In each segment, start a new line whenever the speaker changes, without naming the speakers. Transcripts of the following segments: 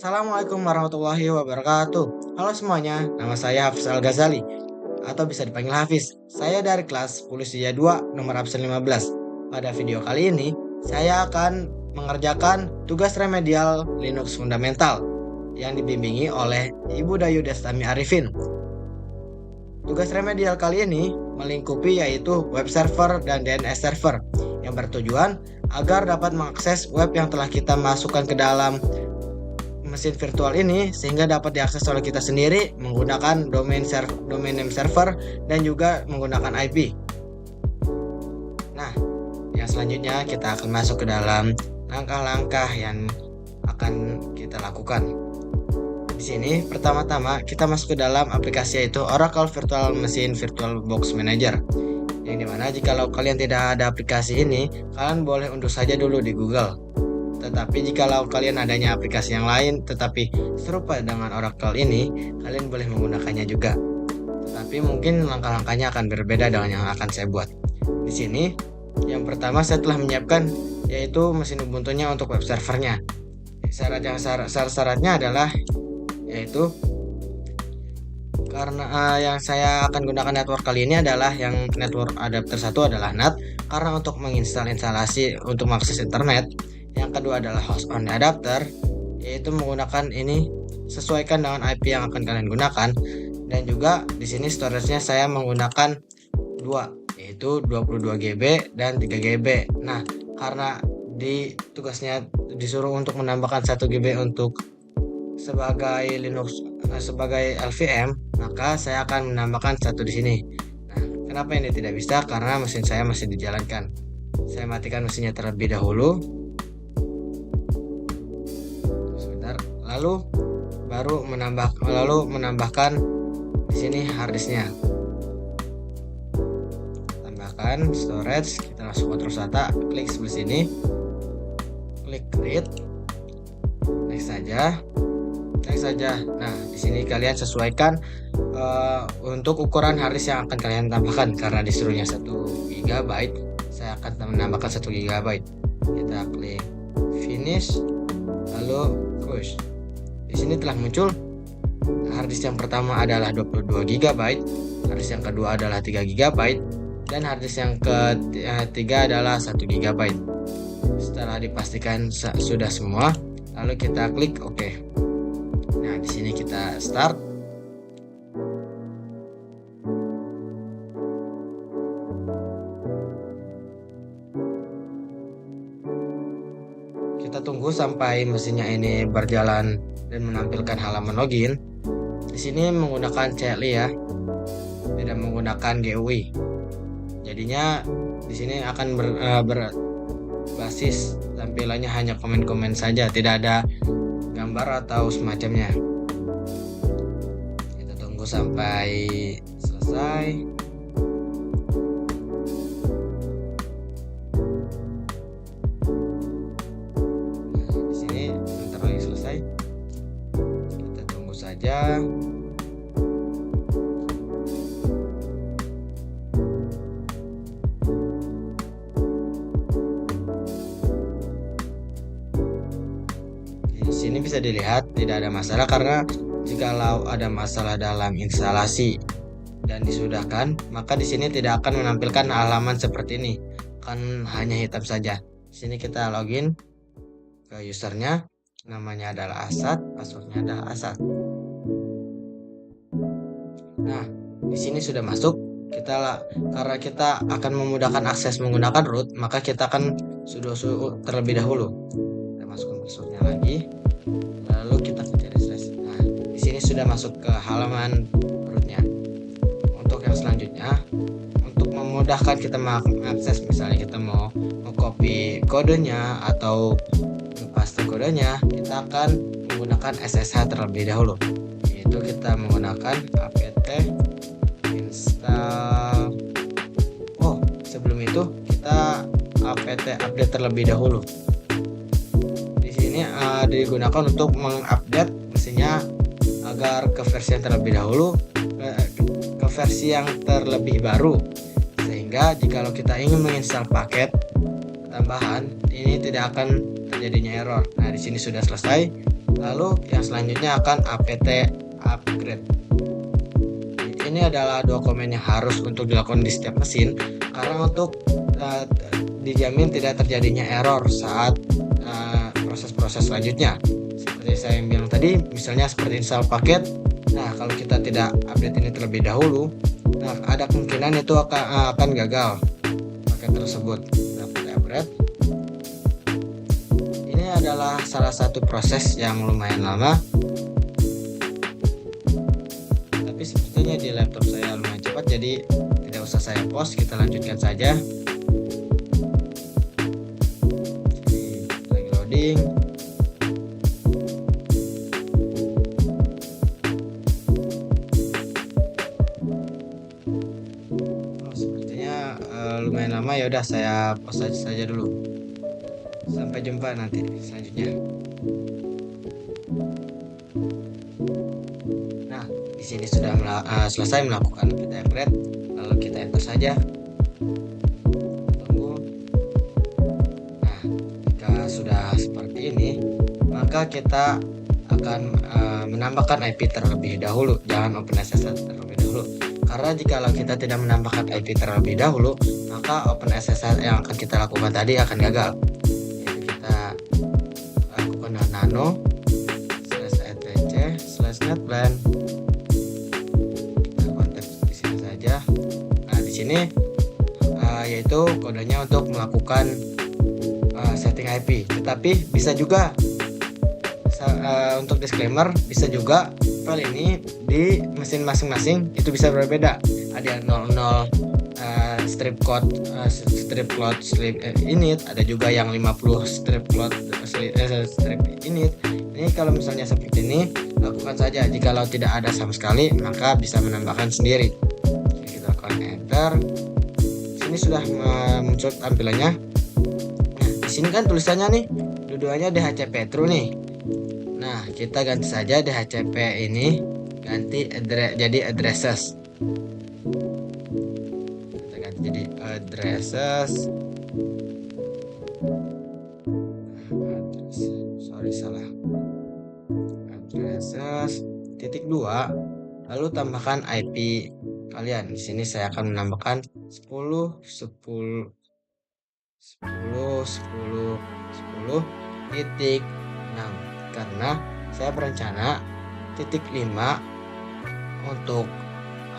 Assalamualaikum warahmatullahi wabarakatuh. Halo semuanya, nama saya Hafiz Al-Ghazali atau bisa dipanggil Hafiz. Saya dari kelas Pulusia 2 nomor absen 15. Pada video kali ini, saya akan mengerjakan tugas remedial Linux Fundamental yang dibimbingi oleh Ibu Dayu Destami Arifin. Tugas remedial kali ini melingkupi yaitu web server dan DNS server yang bertujuan agar dapat mengakses web yang telah kita masukkan ke dalam mesin virtual ini sehingga dapat diakses oleh kita sendiri menggunakan domain name server dan juga menggunakan IP. Nah, yang selanjutnya kita akan masuk ke dalam langkah-langkah yang akan kita lakukan. Di sini pertama-tama kita masuk ke dalam aplikasi yaitu Oracle Virtual Machine VirtualBox Manager. Yang dimana jikalau kalian tidak ada aplikasi ini, kalian boleh unduh saja dulu di Google. Tetapi jikalau kalian adanya aplikasi yang lain tetapi serupa dengan Oracle ini, kalian boleh menggunakannya juga. Tetapi mungkin langkah-langkahnya akan berbeda dengan yang akan saya buat. Di sini, yang pertama saya telah menyiapkan yaitu mesin Ubuntu-nya untuk web servernya. Syarat-syaratnya adalah yaitu karena yang saya akan gunakan network kali ini adalah yang network adapter 1 adalah NAT karena untuk menginstal instalasi untuk mengakses internet. Yang kedua adalah host only adapter, yaitu menggunakan ini sesuaikan dengan IP yang akan kalian gunakan. Dan juga di sini storage-nya saya menggunakan 2, yaitu 22 GB dan 3 GB. Nah, karena di tugasnya disuruh untuk menambahkan 1 GB untuk sebagai Linux sebagai LVM, maka saya akan menambahkan 1 di sini. Nah, kenapa ini tidak bisa? Karena mesin saya masih dijalankan. Saya matikan mesinnya terlebih dahulu. Lalu baru menambahkan di sini harddisknya. Tambahkan storage, kita masuk Ctrl SATA, klik sebelah sini, klik create, next saja. Nah, di sini kalian sesuaikan untuk ukuran harddisk yang akan kalian tambahkan. Karena disuruhnya 1 GB, saya akan menambahkan 1 GB. Kita klik finish, lalu push. Di sini telah muncul harddisk yang pertama adalah 22 GB, harddisk yang kedua adalah 3 GB, dan harddisk yang ketiga adalah 1 GB. Setelah dipastikan sudah semua, lalu kita klik OK. Nah, di sini kita start. Kita tunggu sampai mesinnya ini berjalan dan menampilkan halaman login. Di sini menggunakan CLI ya, tidak menggunakan GUI. Jadinya di sini akan berbasis tampilannya hanya komen-komen saja, tidak ada gambar atau semacamnya. Kita tunggu sampai selesai. Kita tunggu saja. Di sini bisa dilihat tidak ada masalah karena jikalau ada masalah dalam instalasi dan disudahkan, maka di sini tidak akan menampilkan halaman seperti ini, kan hanya hitam saja. Di sini kita login ke usernya. Namanya adalah Asad, passwordnya adalah Asad. Nah, di sini sudah masuk. Karena kita akan memudahkan akses menggunakan root, maka kita akan sudo terlebih dahulu. Kita masukkan passwordnya lagi, lalu kita cari slash. Nah, di sini sudah masuk ke halaman rootnya. Untuk yang selanjutnya, untuk memudahkan kita mengakses, misalnya kita mau copy kodenya atau paste kodenya, kita akan menggunakan SSH terlebih dahulu, yaitu kita menggunakan apt install. Sebelum itu kita apt update terlebih dahulu. Di sini digunakan untuk mengupdate mesinnya agar ke versi yang terlebih dahulu, ke versi yang terlebih baru, sehingga jikalau kita ingin menginstal paket tambahan ini tidak akan terjadinya error. Nah, di sini sudah selesai. Lalu yang selanjutnya akan apt upgrade. Ini adalah dua komen yang harus untuk dilakukan di setiap mesin karena untuk dijamin tidak terjadinya error saat proses-proses selanjutnya. Seperti saya yang bilang tadi, misalnya seperti install paket. Nah, kalau kita tidak update ini terlebih dahulu, nah ada kemungkinan itu akan gagal paket tersebut. Nah, upgrade ini adalah salah satu proses yang lumayan lama, tapi sepertinya di laptop saya lumayan cepat, jadi tidak usah saya pause, kita lanjutkan saja. Ini lagi loading. Sepertinya lumayan lama, ya udah saya pause saja dulu. Sampai jumpa nanti selanjutnya. Nah, di sini sudah selesai melakukan kita upgrade, lalu kita enter saja. Tunggu. Nah, jika sudah seperti ini, maka kita akan menambahkan IP terlebih dahulu. Jangan OpenSSH terlebih dahulu. Karena jikalau kita tidak menambahkan IP terlebih dahulu, maka OpenSSH yang akan kita lakukan tadi akan gagal. Yaitu kita lakukan nano /etc/netplan. Kita kontak di sini saja. Nah, di sini yaitu kodenya untuk melakukan setting IP. Tetapi bisa juga untuk disclaimer, bisa juga file ini di mesin masing-masing itu bisa berbeda. Ada 00 strip code sleep init, ada juga yang 50 strip code strip init. Ini kalau misalnya seperti ini, lakukan saja. Jikalau tidak ada sama sekali, maka bisa menambahkan sendiri. Jadi kita lakukan enter. Sini sudah muncul tampilannya. Nah, di sini kan tulisannya nih, dua-duanya DHCP true nih. Nah, kita ganti saja DHCP ini, ganti jadi addresses. Kita ganti jadi addresses. Sorry, salah. Addresses .2, lalu tambahkan IP kalian. Di sini saya akan menambahkan 10.10.10.10.6 karena saya berencana titik 5 untuk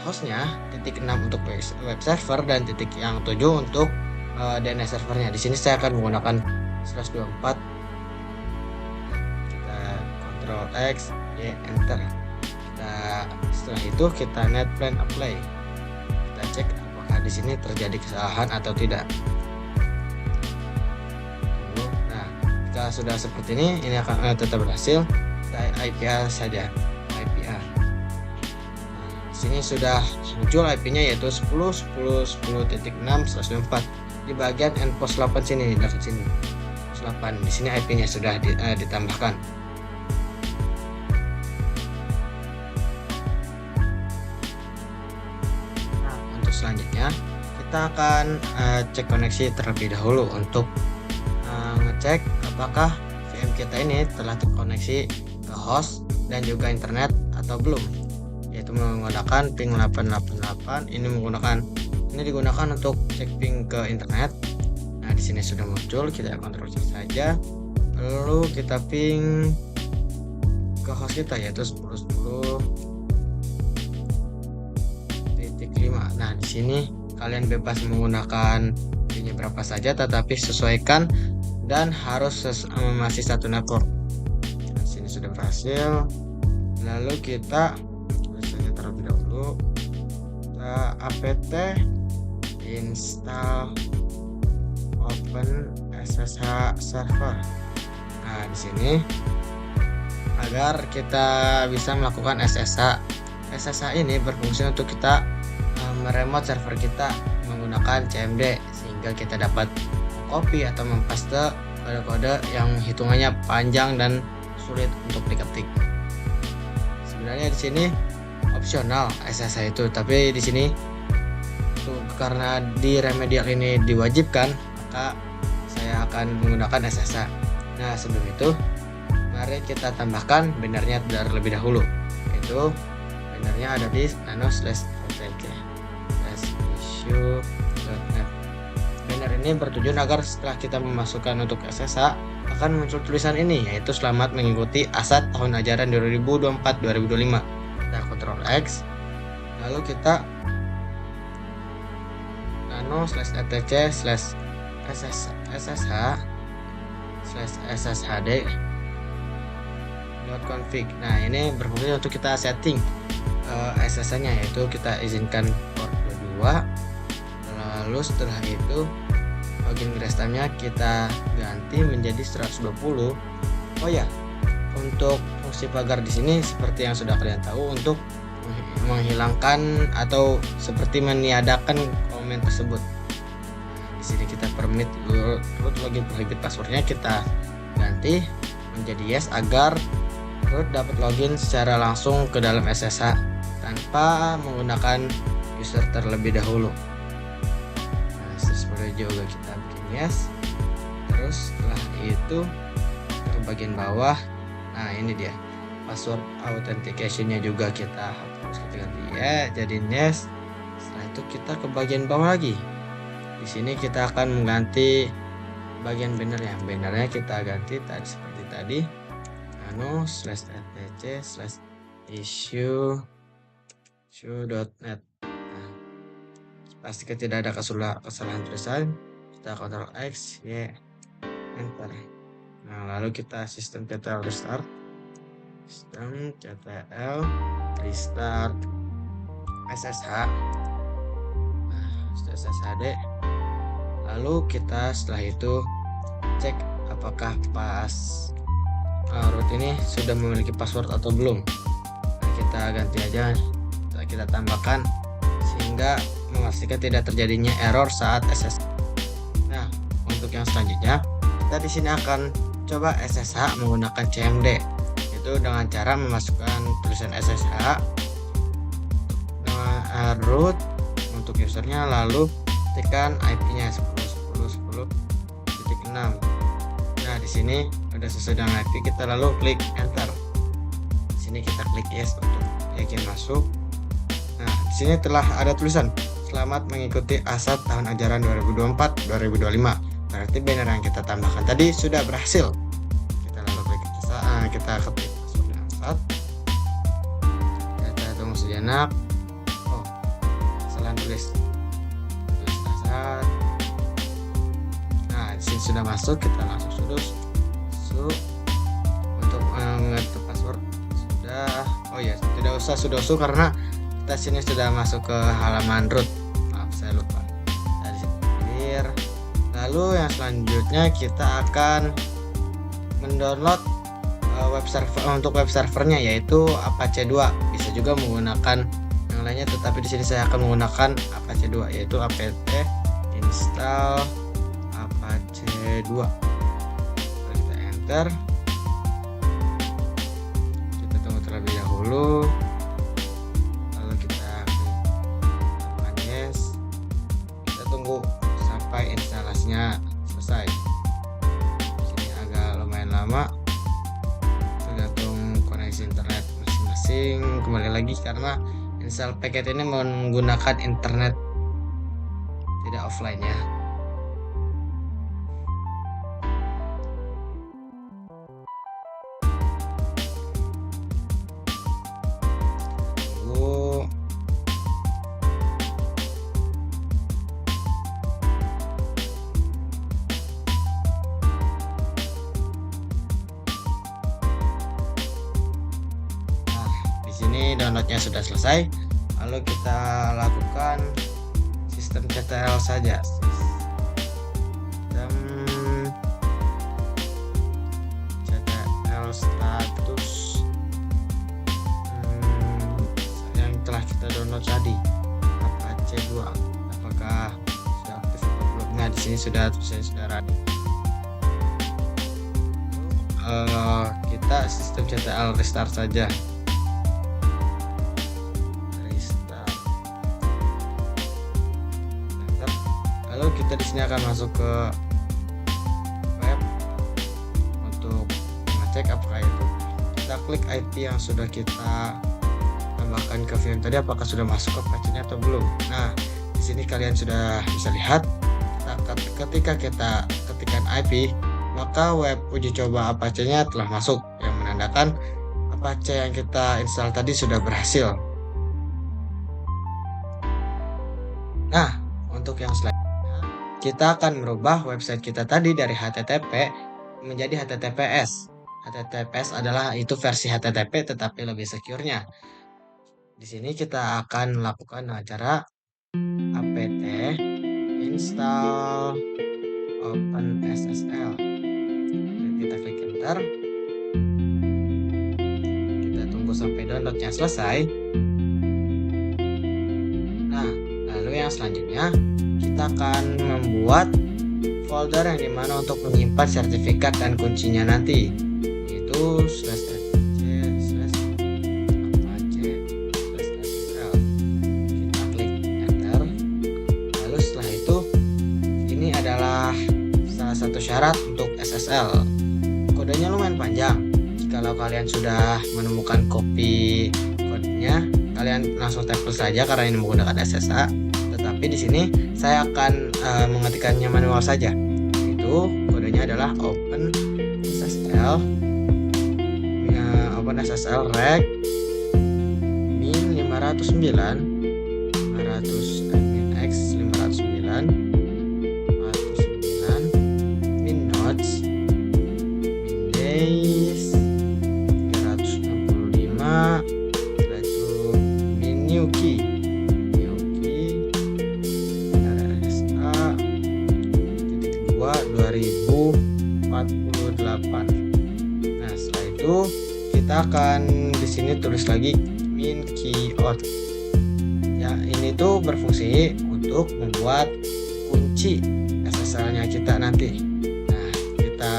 hostnya, titik 6 untuk web server, dan titik yang 7 untuk DNS servernya. Di sini saya akan menggunakan /24. Kita Ctrl X, Y, enter. Setelah itu kita netplan apply. Kita cek apakah di sini terjadi kesalahan atau tidak. Nah, jika sudah seperti ini akan tetap berhasil. Kita IPA saja, IPA. Nah, di sini sudah muncul IP-nya yaitu 10.10.10.6/4 di bagian endpost 8 sini, dekat sini. 8 di sini IP-nya sudah ditambahkan. Nah, untuk selanjutnya kita akan cek koneksi terlebih dahulu untuk ngecek apakah VM kita ini telah terkoneksi ke host dan juga internet atau belum, yaitu menggunakan ping 888. Ini digunakan untuk cek ping ke internet. Nah, di sini sudah muncul, kita kontrol saja. Lalu kita ping ke host kita yaitu 10.10.5. Nah, di sini kalian bebas menggunakan pingnya berapa saja, tetapi sesuaikan dan harus masih satu network. Nah, sini sudah berhasil. Lalu kita saja terlebih dahulu kita apt install OpenSSH server. Nah, di sini agar kita bisa melakukan SSH. SSH ini berfungsi untuk kita meremote server kita menggunakan CMD, sehingga kita dapat copy atau mempaste kode-kode yang hitungannya panjang dan sulit untuk diketik. Sebenarnya di sini opsional SSH itu, tapi di sini karena di remedial ini diwajibkan, maka saya akan menggunakan SSH. Nah, sebelum itu Mari kita tambahkan bannernya terlebih dahulu, yaitu bannernya ada di nano/issue.net. Banner ini bertujuan agar setelah kita memasukkan untuk SSH akan muncul tulisan ini, yaitu selamat mengikuti ASAT tahun ajaran 2024-2025. Kita Ctrl X, lalu kita nano/etc/ssh/sshd.config. Nah, ini berfungsi untuk kita setting SSH-nya, yaitu kita izinkan port 2. Lalu setelah itu login grace time-nya kita ganti menjadi 120. Oh ya, untuk fungsi pagar di sini seperti yang sudah kalian tahu, untuk menghilangkan atau seperti meniadakan komen tersebut. Di sini kita permit root login prohibit passwordnya kita ganti menjadi yes agar root dapat login secara langsung ke dalam SSH tanpa menggunakan user terlebih dahulu. Nah, seperti juga kita bikin yes. Terus setelah itu ke bagian bawah, nah ini dia password authentication-nya juga kita hapus, kita ganti ya jadi yes. Setelah itu kita ke bagian bawah lagi. Di sini kita akan mengganti bagian bannernya. Bannernya kita ganti tadi seperti tadi, nano/etc/issue.net. Nah, pastikan tidak ada kesalahan tulisan. Kita Ctrl X, Y, Enter. Nah, lalu kita sistem CTL restart. Sistem CTL restart SSH. Nah, SSHD. Lalu kita setelah itu cek apakah pas root ini sudah memiliki password atau belum. Nah, kita ganti aja, kita tambahkan sehingga memastikan tidak terjadinya error saat SSH. Nah, untuk yang selanjutnya kita di sini akan coba SSH menggunakan CMD, yaitu dengan cara memasukkan tulisan SSH dengan root untuk usernya, lalu tekan IP-nya 10.10.10.6. Nah, di sini udah sesuai dengan IP, kita lalu klik enter. Di sini kita klik yes untuk yakin masuk. Nah, di sini telah ada tulisan selamat mengikuti ASAT tahun ajaran 2024-2025. Berarti banner yang kita tambahkan tadi sudah berhasil. Kita lalu klik kita ketik password ASAT. Kita tunggu sejenak. Oh, kesalahan tulis ASAT. Nah, di sini sudah masuk, kita langsung sudo untuk mengetik password sudah. Oh ya, tidak usah sudo karena kita sini sudah masuk ke halaman root. Maaf, saya lupa. Dari sini clear. Lalu yang selanjutnya kita akan mendownload web server untuk web servernya, yaitu Apache 2. Bisa juga menggunakan yang lainnya, tetapi di sini saya akan menggunakan Apache 2, yaitu apt install Apache 2. Lalu kita enter. Kita tunggu terlebih dahulu. Lalu kita klik yes. Kita tunggu sampai instalasinya selesai. Di sini agak lumayan lama, tergantung koneksi internet masing-masing. Kembali lagi karena install paket ini menggunakan internet tidak offline ya. Tunggu. Nah, di sini downloadnya sudah selesai. Lalu kita lakukan sistem CTL saja. Sistem CTL status yang telah kita download tadi, Apache 2. Apakah sudah aktif atau belum? Nah, di sini sudah ready. Kita sistem CTL restart saja. Lalu kita di sini akan masuk ke web untuk mengecek cek apakah itu. Kita klik IP yang sudah kita tambahkan ke VM tadi, apakah sudah masuk ke Apache-nya atau belum. Nah, di sini kalian sudah bisa lihat ketika kita ketikkan IP, maka web uji coba Apache-nya telah masuk, yang menandakan Apache yang kita install tadi sudah berhasil. Nah, untuk yang selanjutnya, kita akan merubah website kita tadi dari HTTP menjadi HTTPS. HTTPS adalah itu versi HTTP tetapi lebih secure-nya. Di sini kita akan melakukan cara apt install OpenSSL. Kita klik enter. Kita tunggu sampai downloadnya selesai. Nah, lalu yang selanjutnya kita akan membuat folder yang dimana untuk menyimpan sertifikat dan kuncinya nanti, yaitu /etc/apache/sql. Kita klik enter. Lalu setelah itu, ini adalah salah satu syarat untuk SSL. Kodenya lumayan panjang. Jikalau kalian sudah menemukan copy kodenya, kalian langsung tempel saja karena ini menggunakan SSH. Tetapi di sini saya akan mengetikkannya manual saja. Itu kodenya adalah OpenSSL reg min 509 min x 509 min nodes min days 365, setelah itu min new key RSA .2 2048. Nah, setelah itu kita akan di sini tulis lagi min key out. Ya, ini tuh berfungsi untuk membuat kunci SSL-nya kita nanti. Nah, kita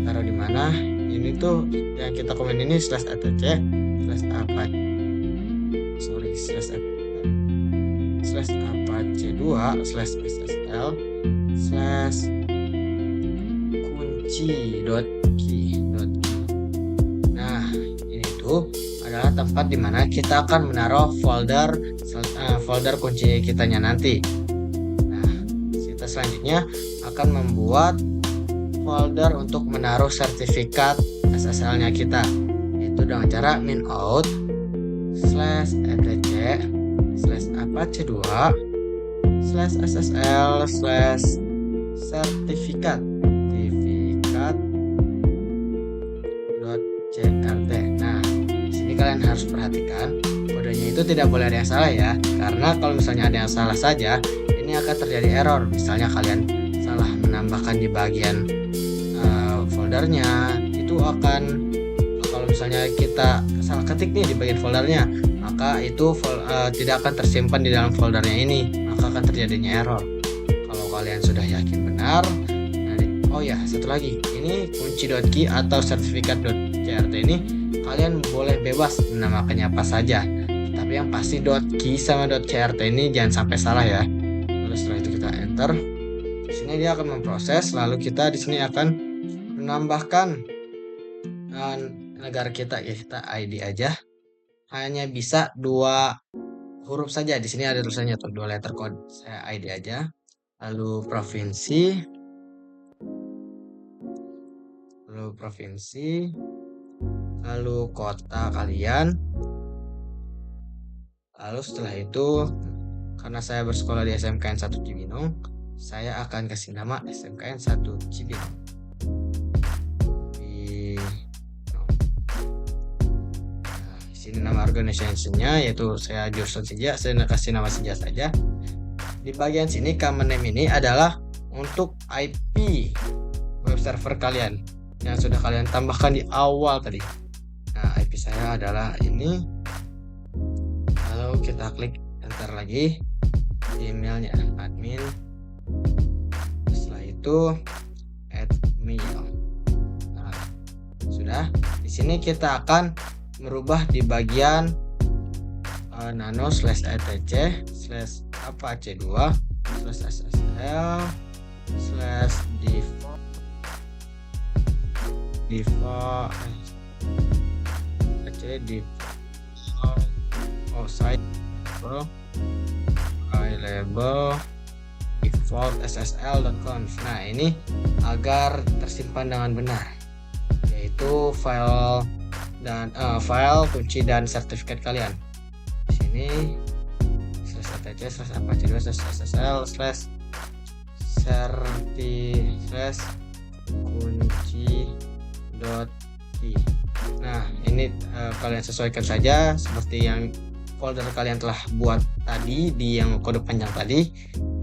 taruh di mana? Ini tuh yang kita komen ini /apache2/apache2/kunci.key. Nah, ini tuh adalah tempat dimana kita akan menaruh folder kunci kitanya nanti. Nah, kita selanjutnya akan membuat folder untuk menaruh sertifikat SSL-nya kita, itu dengan cara min out /apache2/sertifikat.crt. Nah, di sini kalian harus perhatikan kodenya itu tidak boleh ada yang salah ya, karena kalau misalnya ada yang salah saja, ini akan terjadi error. Misalnya kalian salah menambahkan di bagian foldernya, itu akan, kalau misalnya kita salah ketik nih di bagian foldernya, maka itu tidak akan tersimpan di dalam foldernya ini, maka akan terjadinya error. Kalau kalian sudah yakin benar, oh ya, satu lagi, ini kunci.key atau sertifikat.crt ini kalian boleh bebas menamakannya apa saja, tapi yang pasti .key sama .crt ini jangan sampai salah ya. Lalu setelah itu kita enter. Di sini dia akan memproses, lalu kita di sini akan menambahkan negara kita ID aja, hanya bisa 2 huruf saja. Di sini ada tulisannya tuh 2 letter code, saya ID aja. Lalu provinsi, lalu kota kalian. Lalu setelah itu, karena saya bersekolah di SMKN 1 Cibinong, saya akan kasih nama SMKN 1 Cibinong. Ini nama organisasinya, yaitu saya jurusan saja, saya kasih nama saja. Di bagian sini common name ini adalah untuk IP web server kalian yang sudah kalian tambahkan di awal tadi. Nah, IP saya adalah ini. Lalu kita klik enter lagi, emailnya admin. Setelah itu add mail. Nah, sudah. Di sini kita akan merubah di bagian nano/etc/apache2/ssl/default default site label default ssl.conf. Nah, ini agar tersimpan dengan benar, yaitu file dan file kunci dan sertifikat kalian. Di sini //kunci.key. Nah, ini kalian sesuaikan saja seperti yang folder kalian telah buat tadi di yang kode panjang tadi.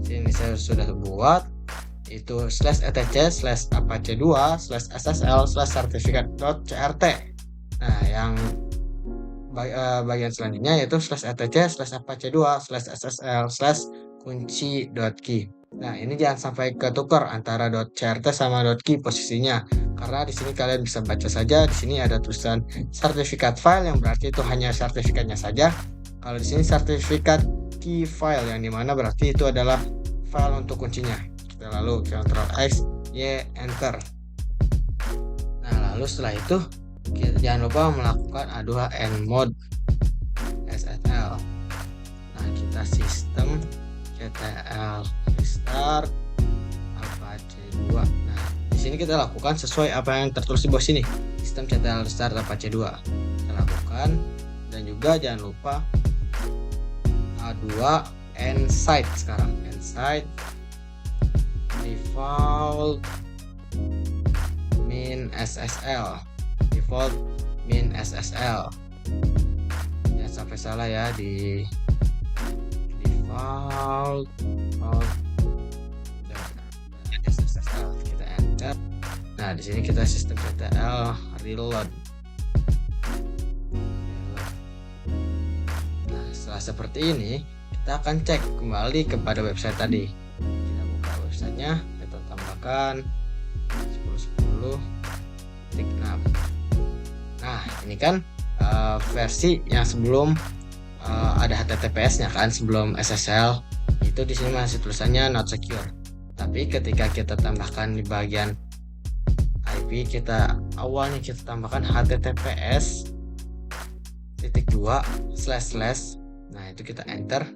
Sini saya sudah buat itu /etc/apache2/ssl/certificate.crt. Nah, yang bagian selanjutnya yaitu /etc/apache2/ssl/kunci.key. Nah, ini jangan sampai ketukar antara .crt sama .key posisinya, karena di sini kalian bisa baca saja. Di sini ada tulisan sertifikat file yang berarti itu hanya sertifikatnya saja. Kalau di sini sertifikat key file yang dimana berarti itu adalah file untuk kuncinya. Kita lalu Ctrl X, Y, Enter. Nah, lalu setelah itu kita jangan lupa melakukan A2 nmod/ssl. Nah, kita sistem ctl restart apache 2. Nah, di sini kita lakukan sesuai apa yang tertulis di bawah sini. Sistem ctl restart apache 2. Kita lakukan, dan juga jangan lupa A2 nsite sekarang. Nsite default min ssl. Default min ssl. Jangan sampai salah ya, di default ssl. Kita enter. Nah, di sini kita sistem ctl reload. Nah, setelah seperti ini kita akan cek kembali kepada website tadi. Kita buka websitenya, kita tambahkan 10.10.6. Nah, ini kan versi yang sebelum ada HTTPS-nya kan, sebelum SSL itu di sini masih tulisannya not secure. Tapi ketika kita tambahkan di bagian IP, kita awalnya kita tambahkan HTTPS //. Nah, itu kita enter.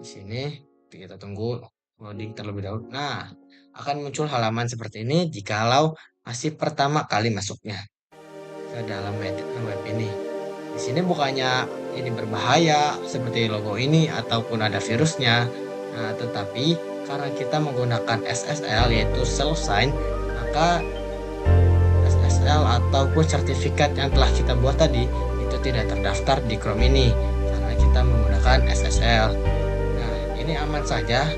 Di sini kita tunggu loading terlebih dahulu. Nah, akan muncul halaman seperti ini jikalau masih pertama kali masuknya ke dalam web ini. Di sini bukannya ini berbahaya seperti logo ini ataupun ada virusnya. Nah, tetapi karena kita menggunakan SSL yaitu self sign, maka SSL ataupun sertifikat yang telah kita buat tadi itu tidak terdaftar di Chrome ini karena kita menggunakan SSL. Nah, ini aman saja.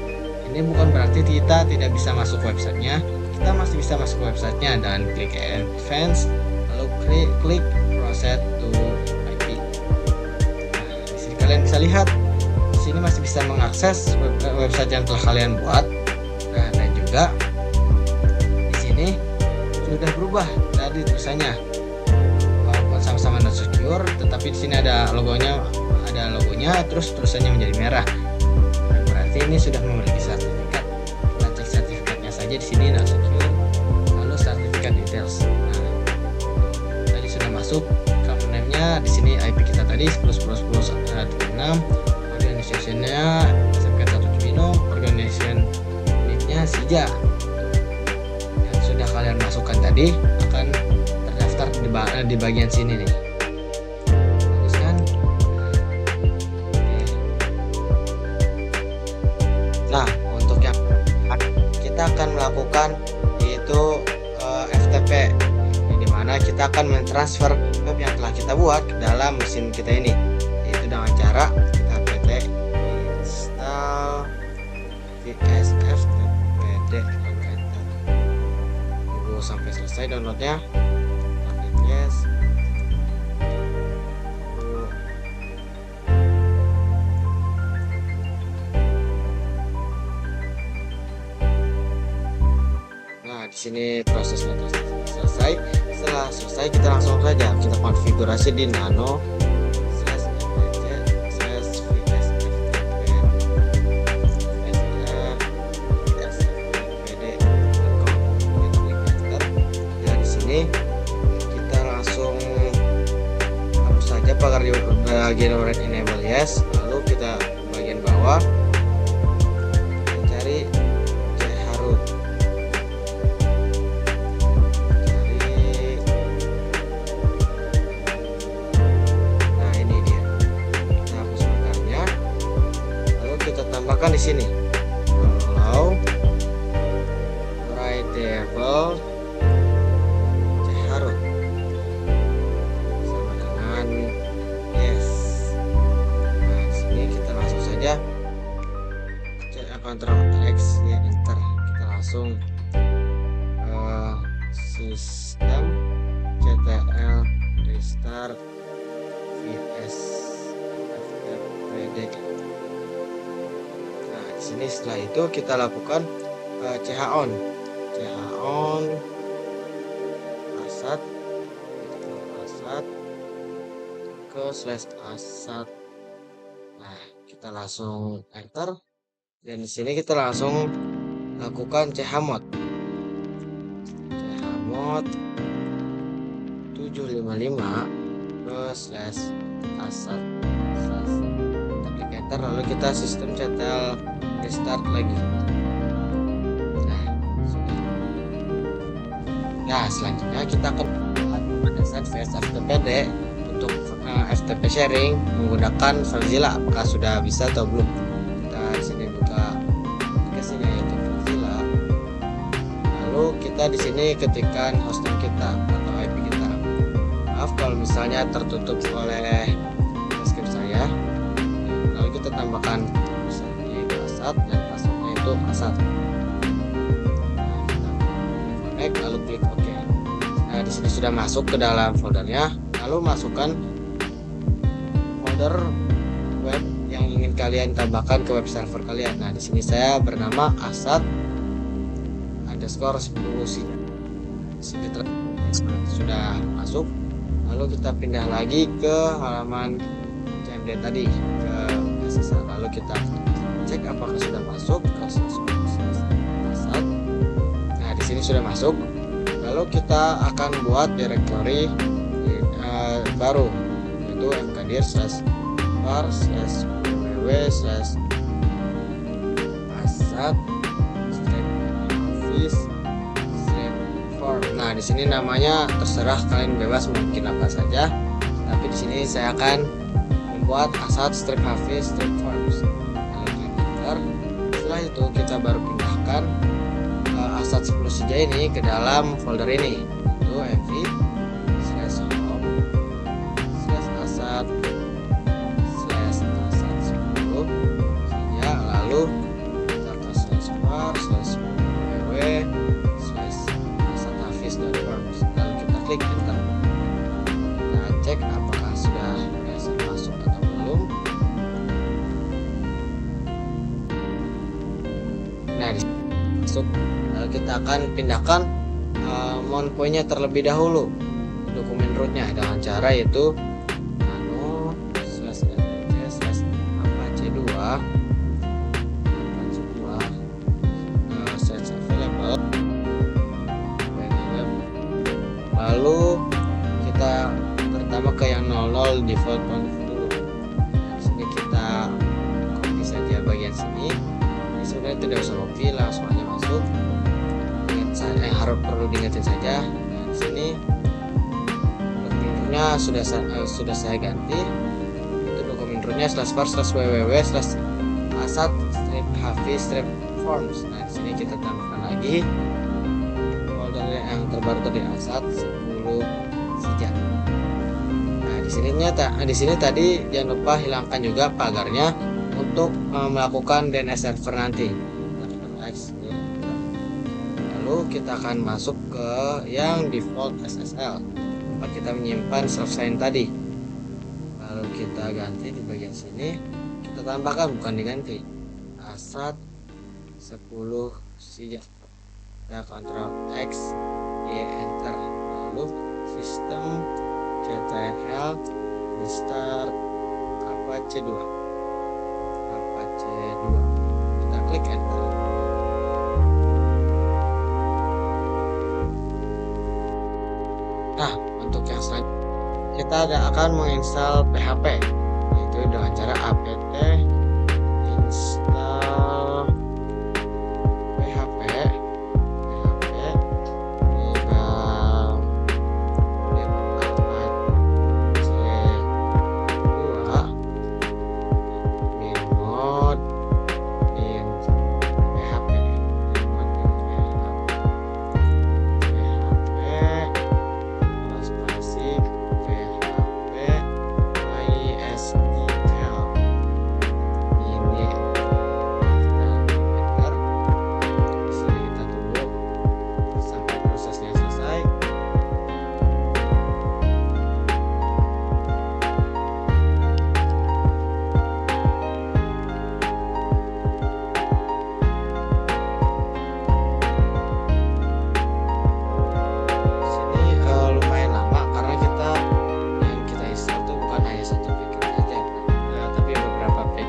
Ini bukan berarti kita tidak bisa masuk websitenya. Kita masih bisa masuk websitenya dan klik Advanced, lalu klik Proceed to IP. Nah, di sini kalian bisa lihat, di sini masih bisa mengakses website yang telah kalian buat. Nah, dan juga di sini sudah berubah tadi tulisannya. Walaupun sama-sama not secure, tetapi di sini ada logonya, terus tulisannya menjadi merah. Nah, berarti ini sudah memiliki sertifikat. Kita cek sertifikatnya saja di sini not secure, lalu sertifikat details. Nah, tadi sudah masuk common name-nya, di sini IP kita tadi 10.10.10.6, organization-nya SFK1 organization nick-nya Sija. Yang sudah kalian masukkan tadi akan terdaftar di bagian sini nih. Bagus kan? Oke. Nah, untuk yang kita akan melakukan yaitu FTP, di mana kita akan mentransfer web yang telah kita buat ke dalam mesin kita ini, yaitu dengan cara kita pt install vsftpd, tunggu sampai selesai downloadnya. Yes. Nah, di sini prosesnya selesai. Setelah selesai, kita langsung saja kita konfigurasi di nano kita generate enable yes, lalu kita bagian bawah cari chroot, nah ini dia, kita hapus markernya, lalu kita tambahkan di sini allow writable chroot sama dengan yes. Nah di sini kita langsung saja Ctrl X ya enter, kita langsung sistem ctl restart vs ftpd. Nah di sini setelah itu kita lakukan on asat ke /asat. Nah kita langsung enter dan di sini kita langsung lakukan chmod 755 ke /asat. Kita klik enter, lalu kita sistem ctl restart lagi. Nah selanjutnya kita akan pada saat vs ftpd untuk FTP sharing menggunakan Filezilla. Apakah sudah bisa atau belum? Kita di sini buka aplikasinya yaitu Filezilla. Lalu kita di sini ketikkan hosting kita atau IP kita. Maaf kalau misalnya tertutup oleh deskripsi saya. Lalu kita tambahkan misalnya itu asat dan passwordnya itu asat. Lalu klik OK. Nah di sini sudah masuk ke dalam foldernya. Lalu masukkan folder web yang ingin kalian tambahkan ke web server kalian. Nah di sini saya bernama asat_10. Sini sudah masuk. Lalu kita pindah lagi ke halaman cmd tadi ke SSL. Lalu kita cek apakah sudah masuk ke asat. Di sini sudah masuk. Lalu kita akan buat directory baru yaitu mkdir/var/asat/office/form. Nah di sini namanya terserah, kalian bebas mungkin apa saja. Tapi di sini saya akan membuat asat/office/forms. Lalu klik enter. Setelah itu kita baru pindahkan asat 10 saja ini ke dalam folder ini, itu mv/home/asat/asat10 saja. Lalu kita ke /www/asatoffice.forms, lalu kita klik enter. Kita cek apakah sudah berhasil masuk atau belum. Nah di masuk. Kita akan pindahkan mount point-nya terlebih dahulu dokumen rootnya dengan cara yaitu /ltc/apache2 search available. Lalu kita pertama ke yang 00 default point dulu. Di sini kita copy saja bagian sini. Ini sebenarnya tidak usah copy, langsung aja masuk. Harus perlu diingatin saja. Nah, di sini dokumen sudah saya ganti. Itu dokumen rootnya /var/www/asat/hafiz/forms. Nah di sini kita tambahkan lagi folder yang terbaru tadi asat10 saja. Nah di sini tadi jangan lupa hilangkan juga pagarnya untuk melakukan DNS server nanti. Lalu kita akan masuk ke yang default SSL tempat kita menyimpan self-sign tadi. Lalu kita ganti di bagian sini, kita tambahkan, bukan diganti, asat10 saja. Kita Ctrl X Y enter. Lalu sistem ctl restart apache2 kita klik enter. Nah untuk yang selanjutnya kita akan menginstal PHP yaitu dengan cara apt install php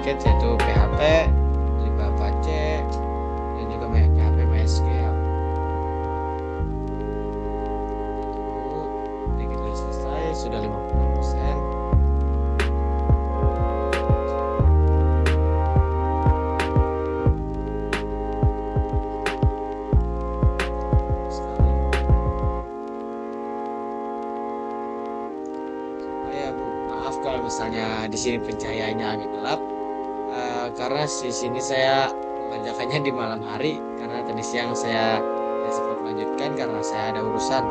yaitu PHP, Libavac, dan juga PHP MySQL. Dikit lagi selesai, sudah 50%. Maaf kalau misalnya di sini pencahayaannya agak gelap. Karena di sini saya mengerjakannya di malam hari karena tadi siang saya tidak sempat melanjutkan karena saya ada urusan.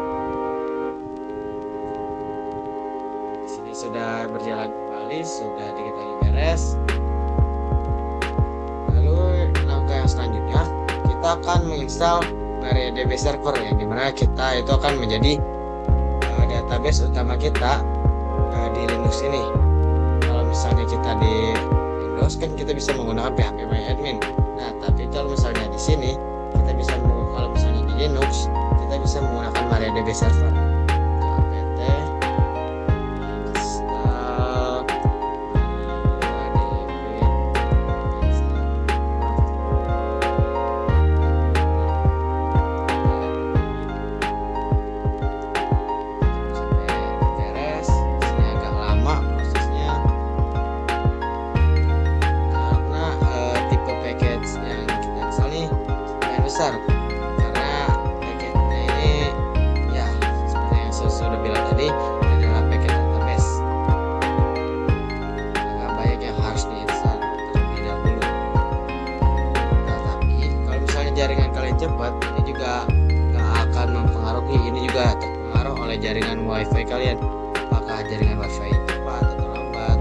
Di sini sudah berjalan kembali, sudah dikit lagi beres. Lalu langkah yang selanjutnya kita akan menginstal MariaDB server yang dimana kita itu akan menjadi database utama kita di Linux ini. Kalau misalnya kita di Windows kan kita bisa menggunakan phpMyAdmin. Nah, tapi kalau misalnya di sini kita bisa kalau misalnya di Linux kita bisa menggunakan MariaDB server. apt install sampai beres. Ini agak lama prosesnya. Besar karena paketnya ini ya seperti yang saya sudah bilang tadi adalah paket database, agak banyak yang harus diinstal terlebih dahulu. Nah, tapi kalau misalnya jaringan kalian cepat ini juga gak akan mempengaruhi, ini juga terpengaruh oleh jaringan wifi kalian, apakah jaringan wifi cepat atau lambat.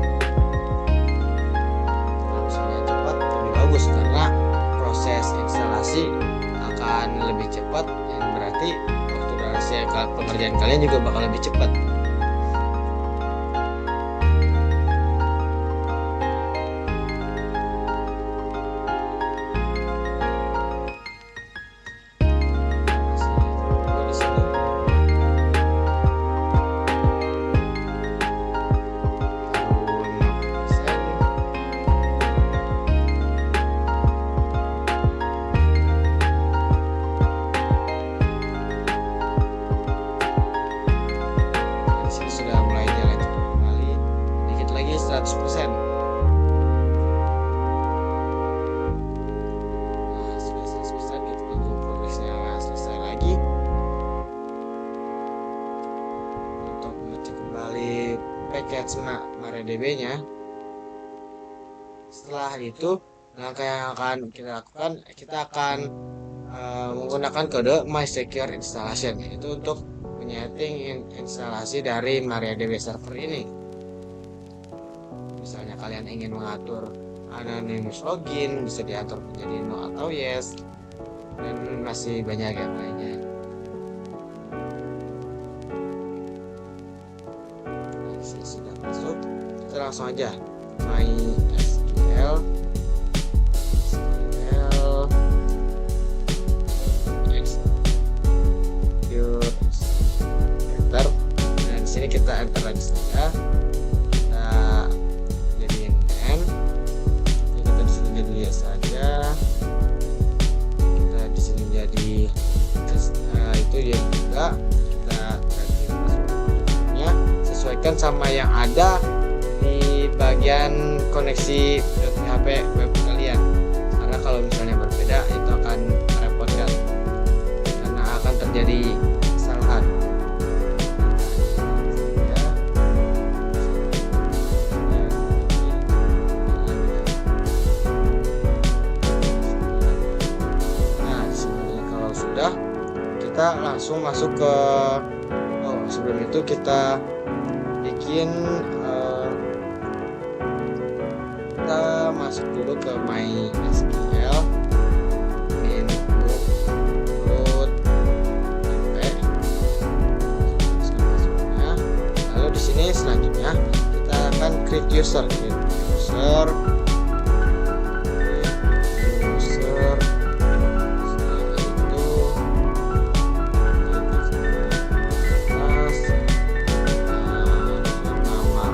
Kalau misalnya cepat lebih bagus karena proses instalasi akan lebih cepat, yang berarti waktu durasi pengerjaan kalian juga bakal lebih cepat. Sudah mulai jalan kembali, dikit lagi 100%. Nah, sudah 100%, kita tunggu progresnya selesai lagi untuk mengecek kembali package MariaDB nya. Setelah itu langkah yang akan kita lakukan, kita akan menggunakan kode MySecure Installation, itu untuk menyeting instalasi dari MariaDB server ini. Misalnya kalian ingin mengatur anonymous login, bisa diatur menjadi no atau yes, dan masih banyak yang lainnya. Nah, disini sudah masuk, kita langsung aja MySQL kita enter lagi saja, kita jadiin n, kita di sini jadi yes saja, kita di sini jadi itu dia juga, kita ganti passwordnya sesuaikan sama yang ada di bagian bagian koneksi PHP web kalian, karena kalau misalnya berbeda itu akan merepotkan karena akan terjadi kesalahan. Nah, di sini kalau sudah, kita langsung masuk ke sebelum itu kita bikin kita masuk dulu ke MySQL min root lalu di sini selanjutnya kita akan create user setelah itu nama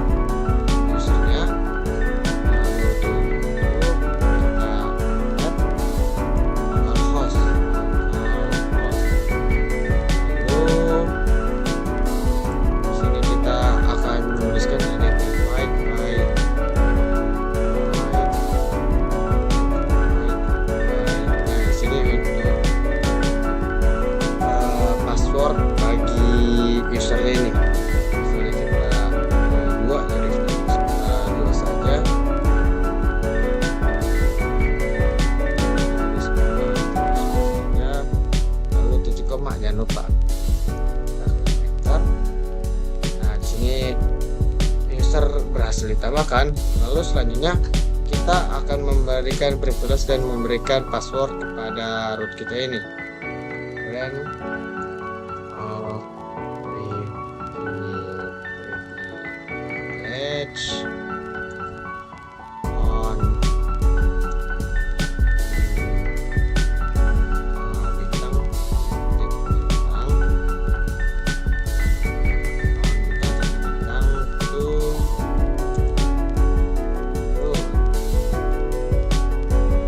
usernya, ini misalnya kita dua, jadi kita dua saja. Lalu titik koma, jangan lupa. Nah, di sini user berhasil ditambahkan. Lalu selanjutnya kita akan memberikan privilege dan memberikan password kepada root kita ini. Dan on bintang to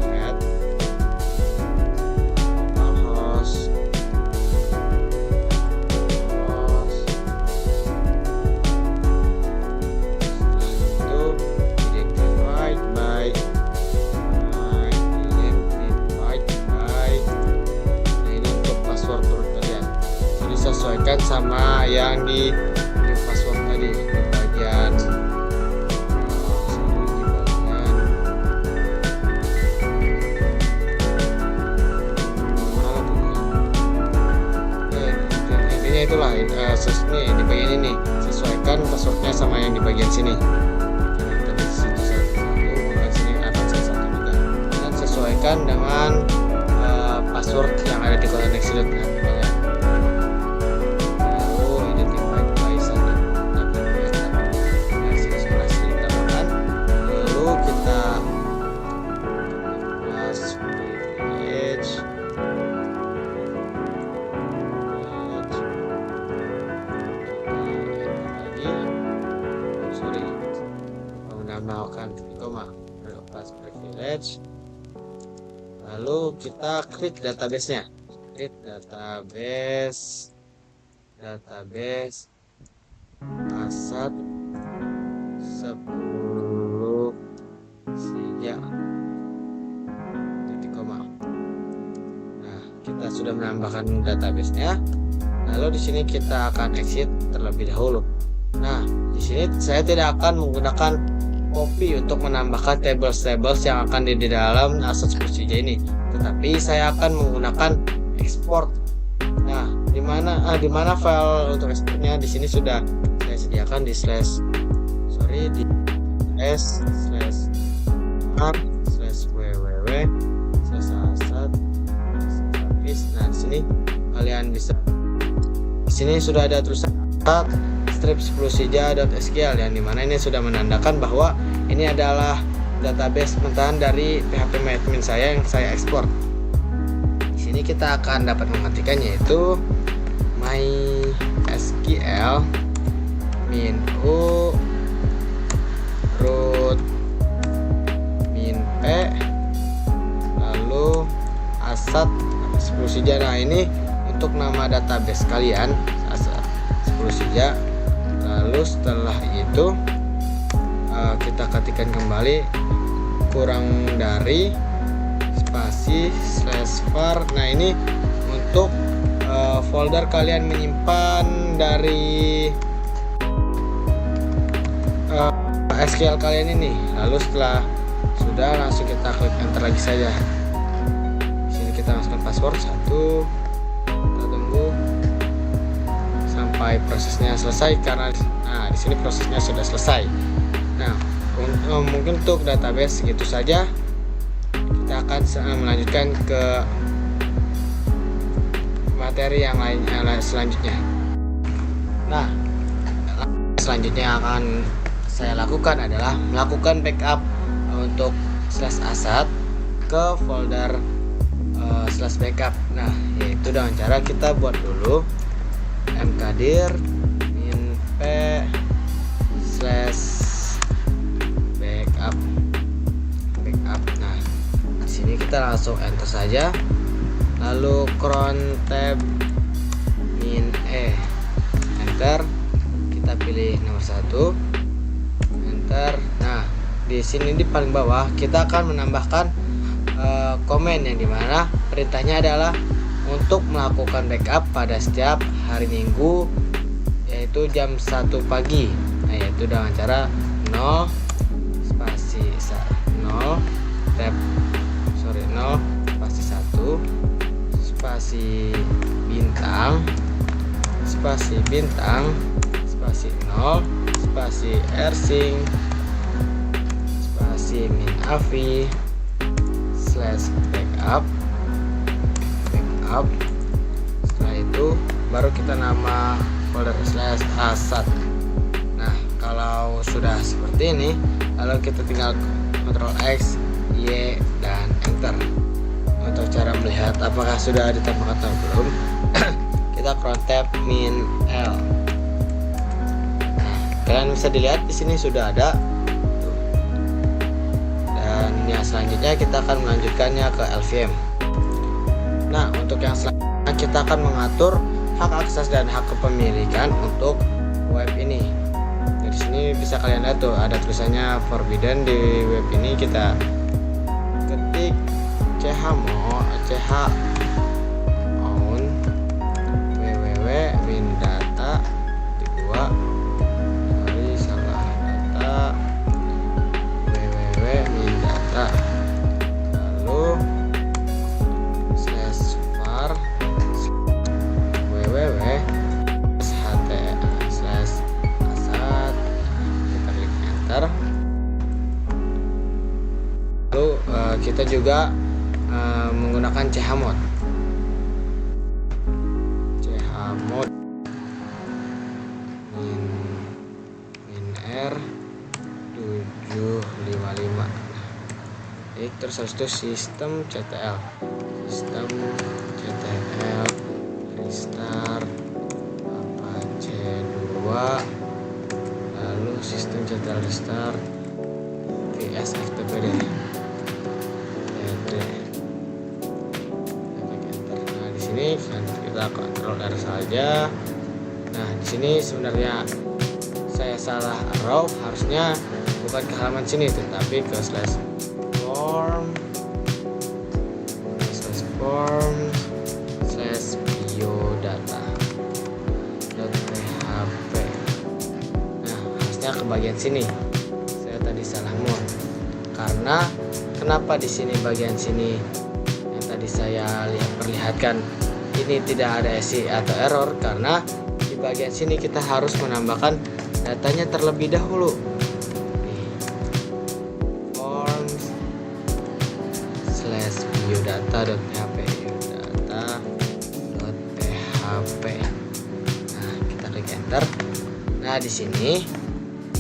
add host sesuaikan sama yang di password tadi di bagian intinya itulah nih di bagian ini sesuaikan passwordnya sama yang di bagian sini. Tadi situ satu, maka sini akan satu juga, dan sesuaikan dengan password yang ada di koneksi.net. Menambahkan koma plus privilege, lalu kita create database-nya, create database asat 10 sija titik koma. Nah, kita sudah menambahkan database-nya. Lalu di sini kita akan exit terlebih dahulu. Nah, di sini saya tidak akan menggunakan copy untuk menambahkan tables yang akan di dalam asset Spursija ini, tetapi saya akan menggunakan export. Nah, di mana file untuk exportnya di sini sudah saya sediakan di /www/asset/service. Nah, di sini kalian bisa, di sini sudah ada tulisan strip spursija.sql yang dimana ini sudah menandakan bahwa ini adalah database mentahan dari PHP admin saya yang saya ekspor. Di sini kita akan dapat mematikannya, yaitu MySQL min u root min p lalu asat Spursija. Nah, ini untuk nama database kalian Spursija. Lalu setelah itu kita kita ketikkan kembali kurang dari spasi /var. Nah, ini untuk folder kalian menyimpan dari SQL kalian ini. Lalu setelah sudah, langsung kita klik enter lagi saja. Di sini kita masukkan password 1. Kita tunggu sampai prosesnya selesai, karena di sini prosesnya sudah selesai. Nah, mungkin untuk database segitu saja. Kita akan melanjutkan ke materi yang lainnya selanjutnya. Nah, selanjutnya yang akan saya lakukan adalah melakukan backup untuk /asat ke folder /backup. Nah, yaitu dengan cara kita buat dulu mkdir -p /backup. Nah, di sini kita langsung enter saja. Lalu cron tab -e, enter. Kita pilih nomor 1, enter. Nah, di sini di paling bawah kita akan menambahkan komen yang dimana perintahnya adalah untuk melakukan backup pada setiap hari Minggu, yaitu jam 1 pagi. Nah, yaitu dengan cara 0 spasi 0 spasi 1 spasi bintang spasi 0 spasi rsync spasi -avi /backup. Setelah itu baru kita nama folder /asat. Nah, kalau sudah seperti ini, lalu kita tinggal Ctrl X, Y, dan enter. Untuk cara melihat apakah sudah ditambahkan atau belum, kita cron tab -l. Nah, kalian bisa dilihat di sini sudah ada. Dan yang selanjutnya kita akan melanjutkannya ke LVM. Nah, untuk yang selanjutnya kita akan mengatur hak akses dan hak kepemilikan untuk web ini. Di sini bisa kalian lihat tuh ada tulisannya forbidden di web ini. Kita ketik chown www.windata www.windata lalu /var www.ht/asat. Kita klik enter. Lalu kita juga menggunakan chmod -r 755. Terus habis itu sistem ctl restart apache 2, lalu sistem ctl restart ftpd. Ini kita Ctrl R saja. Nah, di sini sebenarnya saya salah arrow, harusnya bukan ke halaman sini tetapi ke /form /biodata.php. Nah, harusnya ke bagian sini. Saya tadi salah mode. Karena kenapa di sini bagian sini yang tadi saya perlihatkan ini tidak ada SI atau error, karena di bagian sini kita harus menambahkan datanya terlebih dahulu. Forms /biodata.php. Nah, kita klik enter. Nah, di sini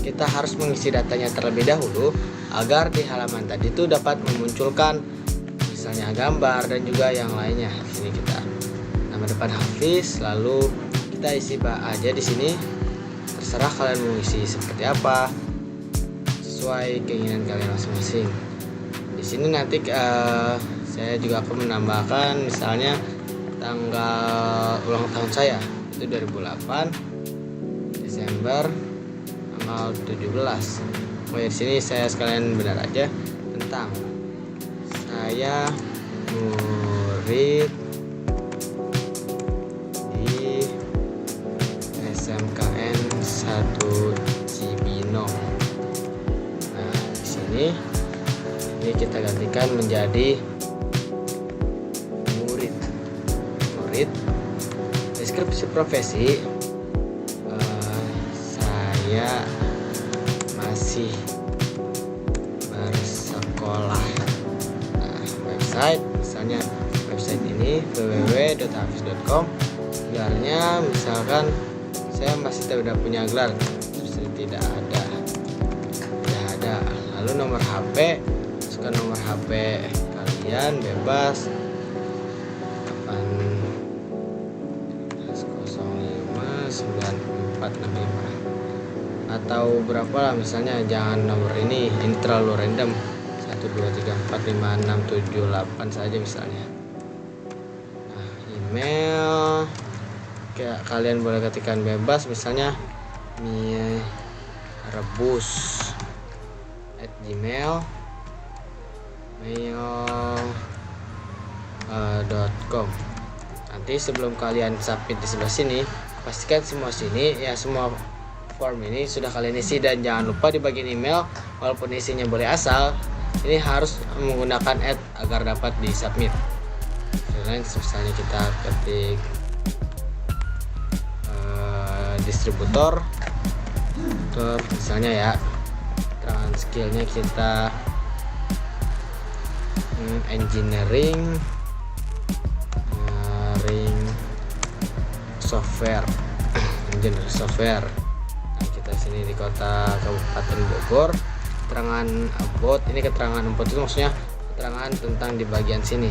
kita harus mengisi datanya terlebih dahulu agar di halaman tadi itu dapat memunculkan misalnya gambar dan juga yang lainnya. Di sini kita nama depan Hafiz, lalu kita isi aja di sini. Terserah kalian mau isi seperti apa sesuai keinginan kalian masing-masing. Di sini nanti saya juga akan menambahkan misalnya tanggal ulang tahun saya itu 2008 Desember tanggal 17. Di sini saya sekalian benar aja tentang saya murid di SMKN 1 Cibinong. Nah, di sini ini kita gantikan menjadi murid. Deskripsi profesi, saya masih bersekolah. Nah, website misalnya website ini www.hafiz.com. Gelarnya misalkan saya masih tidak punya gelar, terus tidak ada. Lalu nomor HP, masukkan nomor HP kalian bebas 08059465 atau berapa lah, misalnya jangan nomor ini terlalu random, 1234567 saja misalnya. Nah, email kalian boleh ketikkan bebas, misalnya mie rebus @gmail.com. Nanti sebelum kalian submit di sebelah sini, pastikan semua form ini sudah kalian isi, dan jangan lupa di bagian email, walaupun isinya boleh asal, ini harus menggunakan agar dapat di submit. Misalnya kita ketik distributor misalnya ya, keterangan skillnya kita engineering software. Nah, kita sini di kota Kabupaten Bogor. Keterangan about, ini keterangan about itu maksudnya keterangan tentang di bagian sini.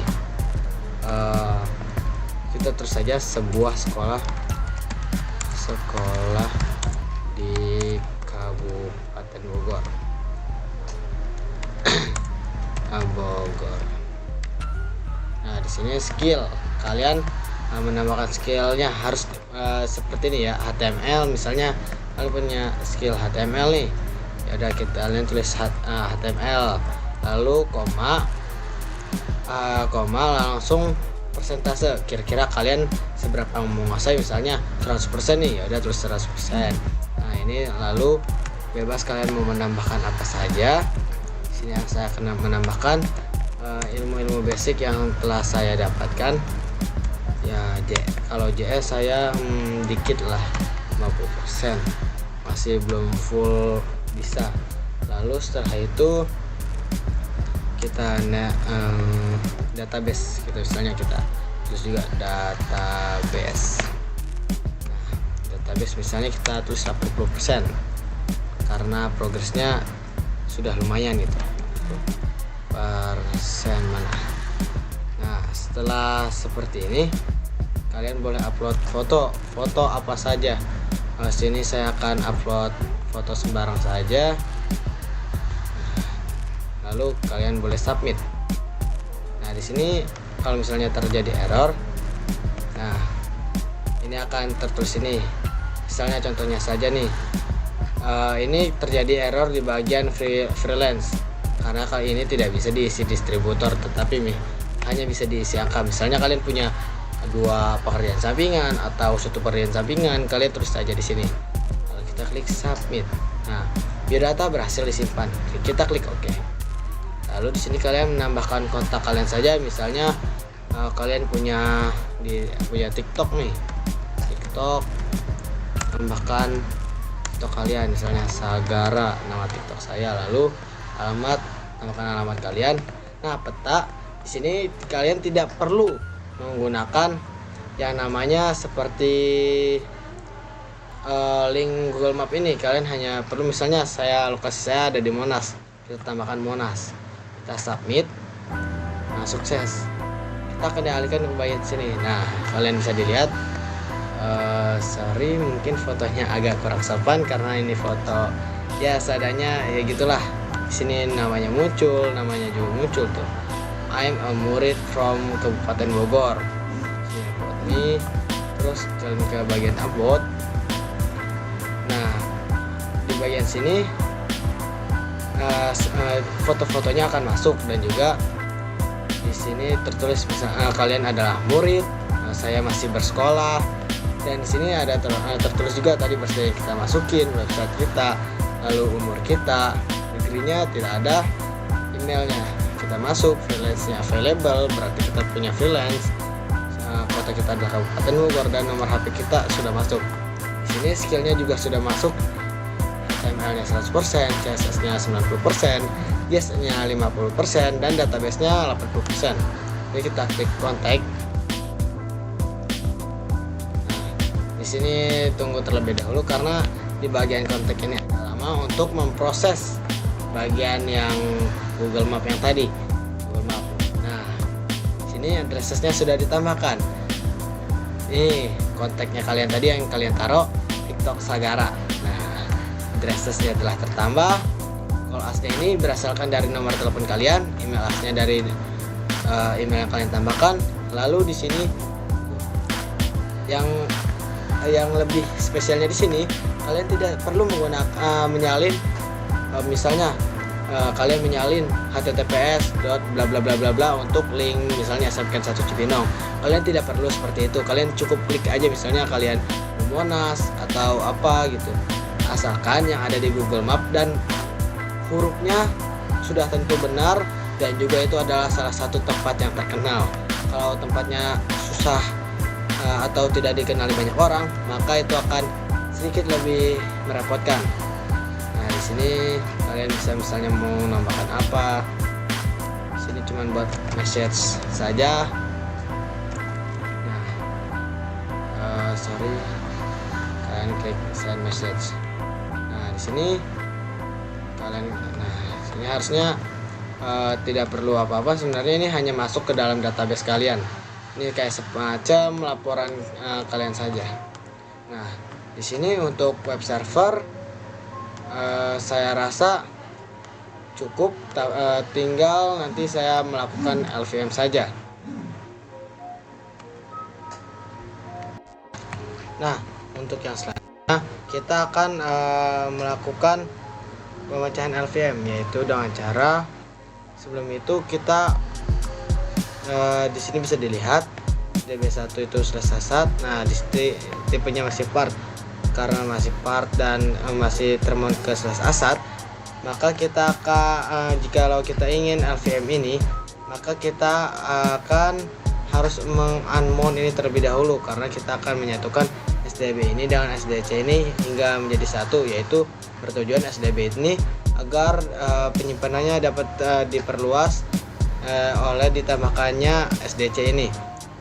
Kita terus saja sebuah sekolah di Kabupaten Bogor. Bogor. Nah, di sini skill kalian menambahkan skillnya harus seperti ini ya, HTML misalnya. Kalian punya skill HTML nih, ya udah kalian tulis HTML, lalu koma langsung persentase, kira-kira kalian seberapa menguasai, misalnya 100% nih, ya udah tulis 100%. Nah, ini lalu bebas kalian mau menambahkan apa saja. Di sini saya akan menambahkan ilmu-ilmu basic yang telah saya dapatkan. Ya, kalau JS saya dikit lah, 50%, masih belum full bisa. Lalu setelah itu kita database, kita misalnya kita terus juga database. Nah, database misalnya kita tulis 80% karena progresnya sudah lumayan gitu. Persen mana? Nah, setelah seperti ini kalian boleh upload foto apa saja. Sini saya akan upload foto sembarang saja. Lalu kalian boleh submit. Nah, di sini kalau misalnya terjadi error, nah ini akan tertulis ini. Misalnya contohnya saja nih, ini terjadi error di bagian freelance karena kali ini tidak bisa diisi distributor, tetapi hanya bisa diisi angka. Misalnya kalian punya 2 pekerjaan sampingan atau 1 pekerjaan sampingan, kalian terus saja di sini. Kalau kita klik submit, nah biodata berhasil disimpan. Kita klik OK. Lalu di sini kalian menambahkan kontak kalian saja. Misalnya kalian punya TikTok nih, tambahkan TikTok kalian, misalnya Sagara nama TikTok saya. Lalu tambahkan alamat kalian. Nah, peta di sini kalian tidak perlu menggunakan yang namanya seperti link Google Map ini. Kalian hanya perlu, misalnya lokasi saya ada di Monas, kita tambahkan Monas, kita submit. Nah, sukses. Kita akan dialihkan ke bagian sini. Nah, kalian bisa dilihat sorry mungkin fotonya agak kurang sopan karena ini foto ya seadanya, ya gitulah. Di sini namanya muncul, namanya juga muncul tuh. I'm a murid from Kabupaten Bogor. Ini terus kalian ke bagian about. Nah, di bagian sini foto-fotonya akan masuk, dan juga di sini tertulis misalnya kalian adalah murid, saya masih bersekolah, dan di sini ada tertulis juga tadi bersedia kita masukin website kita, lalu umur kita, negerinya tidak ada, emailnya kita masuk, freelance-nya available berarti kita punya freelance, kota kita adalah Kabupaten Bogor, dan nomor HP kita sudah masuk. Di sini skillnya juga sudah masuk, HTML-nya 100%, CSS-nya 90%, JS-nya 50%, dan database-nya 80%. Jadi kita klik kontak. Nah, di sini tunggu terlebih dahulu karena di bagian kontak ini lama untuk memproses bagian yang Google Map yang tadi. Google Map. Nah, sini address-nya sudah ditambahkan. Nih, kontaknya kalian tadi yang kalian taruh TikTok Sagara. Address-nya telah tertambah. Call us-nya ini berasalkan dari nomor telepon kalian, email us-nya dari email yang kalian tambahkan. Lalu di sini yang lebih spesialnya di sini, kalian tidak perlu menggunakan menyalin misalnya kalian menyalin https bla bla bla bla bla untuk link misalnya SMK 1 Cibinong. Kalian tidak perlu seperti itu. Kalian cukup klik aja misalnya kalian Monas atau apa gitu. Asalkan yang ada di Google Map dan hurufnya sudah tentu benar, dan juga itu adalah salah satu tempat yang terkenal. Kalau tempatnya susah atau tidak dikenali banyak orang, maka itu akan sedikit lebih merepotkan. Nah, di sini kalian bisa misalnya mau menambahkan apa. Di sini cuma buat message saja. Nah, kalian klik send message. Sini kalian, sini harusnya tidak perlu apa-apa sebenarnya, ini hanya masuk ke dalam database kalian. Ini kayak semacam laporan kalian saja. Nah, di sini untuk web server saya rasa cukup, tinggal nanti saya melakukan LVM saja. Nah, untuk yang selanjutnya kita akan melakukan pemecahan LVM, yaitu dengan cara sebelum itu kita di sini bisa dilihat DB1 itu /1. Nah, di sini tipenya masih part, karena masih part dan masih termount ke /asat, maka kita akan jikalau kita ingin LVM ini, maka kita akan harus mengunmount ini terlebih dahulu, karena kita akan menyatukan SDB ini dengan SDC ini hingga menjadi satu, yaitu bertujuan SDB ini agar penyimpanannya dapat diperluas oleh ditambahkannya SDC ini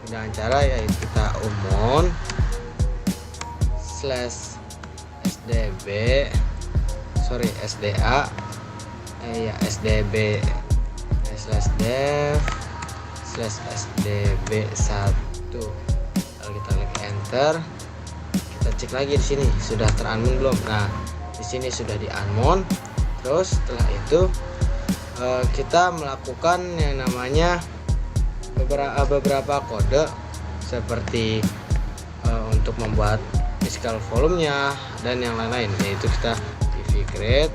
dengan cara yaitu kita umon /SDA SDB /dev/SDB1. Lalu kita klik enter. Kita cek lagi di sini sudah teranmon belum. Nah, di sini sudah di-unmount. Terus setelah itu kita melakukan yang namanya beberapa kode seperti untuk membuat physical volumenya dan yang lain-lain, yaitu kita pv create,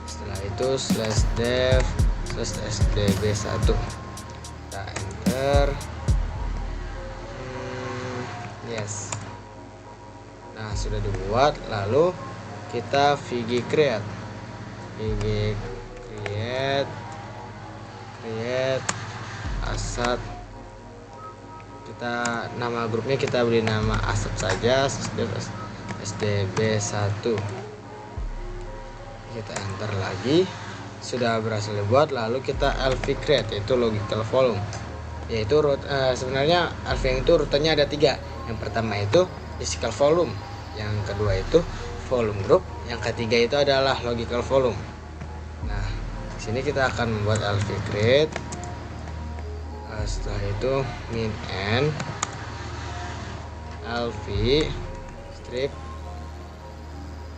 setelah itu /dev/sdb1, kita enter. Yes. Nah, sudah dibuat. Lalu kita vg create asat. Kita nama grupnya kita beri nama asap saja, sdb1. Kita enter lagi. Sudah berhasil dibuat. Lalu kita lv create, yaitu logical volume, yaitu sebenarnya LVM itu rutenya ada 3. Yang pertama itu physical volume, yang kedua itu volume group, yang ketiga itu adalah logical volume. Nah, di sini kita akan membuat lv create. Setelah itu min n lv strip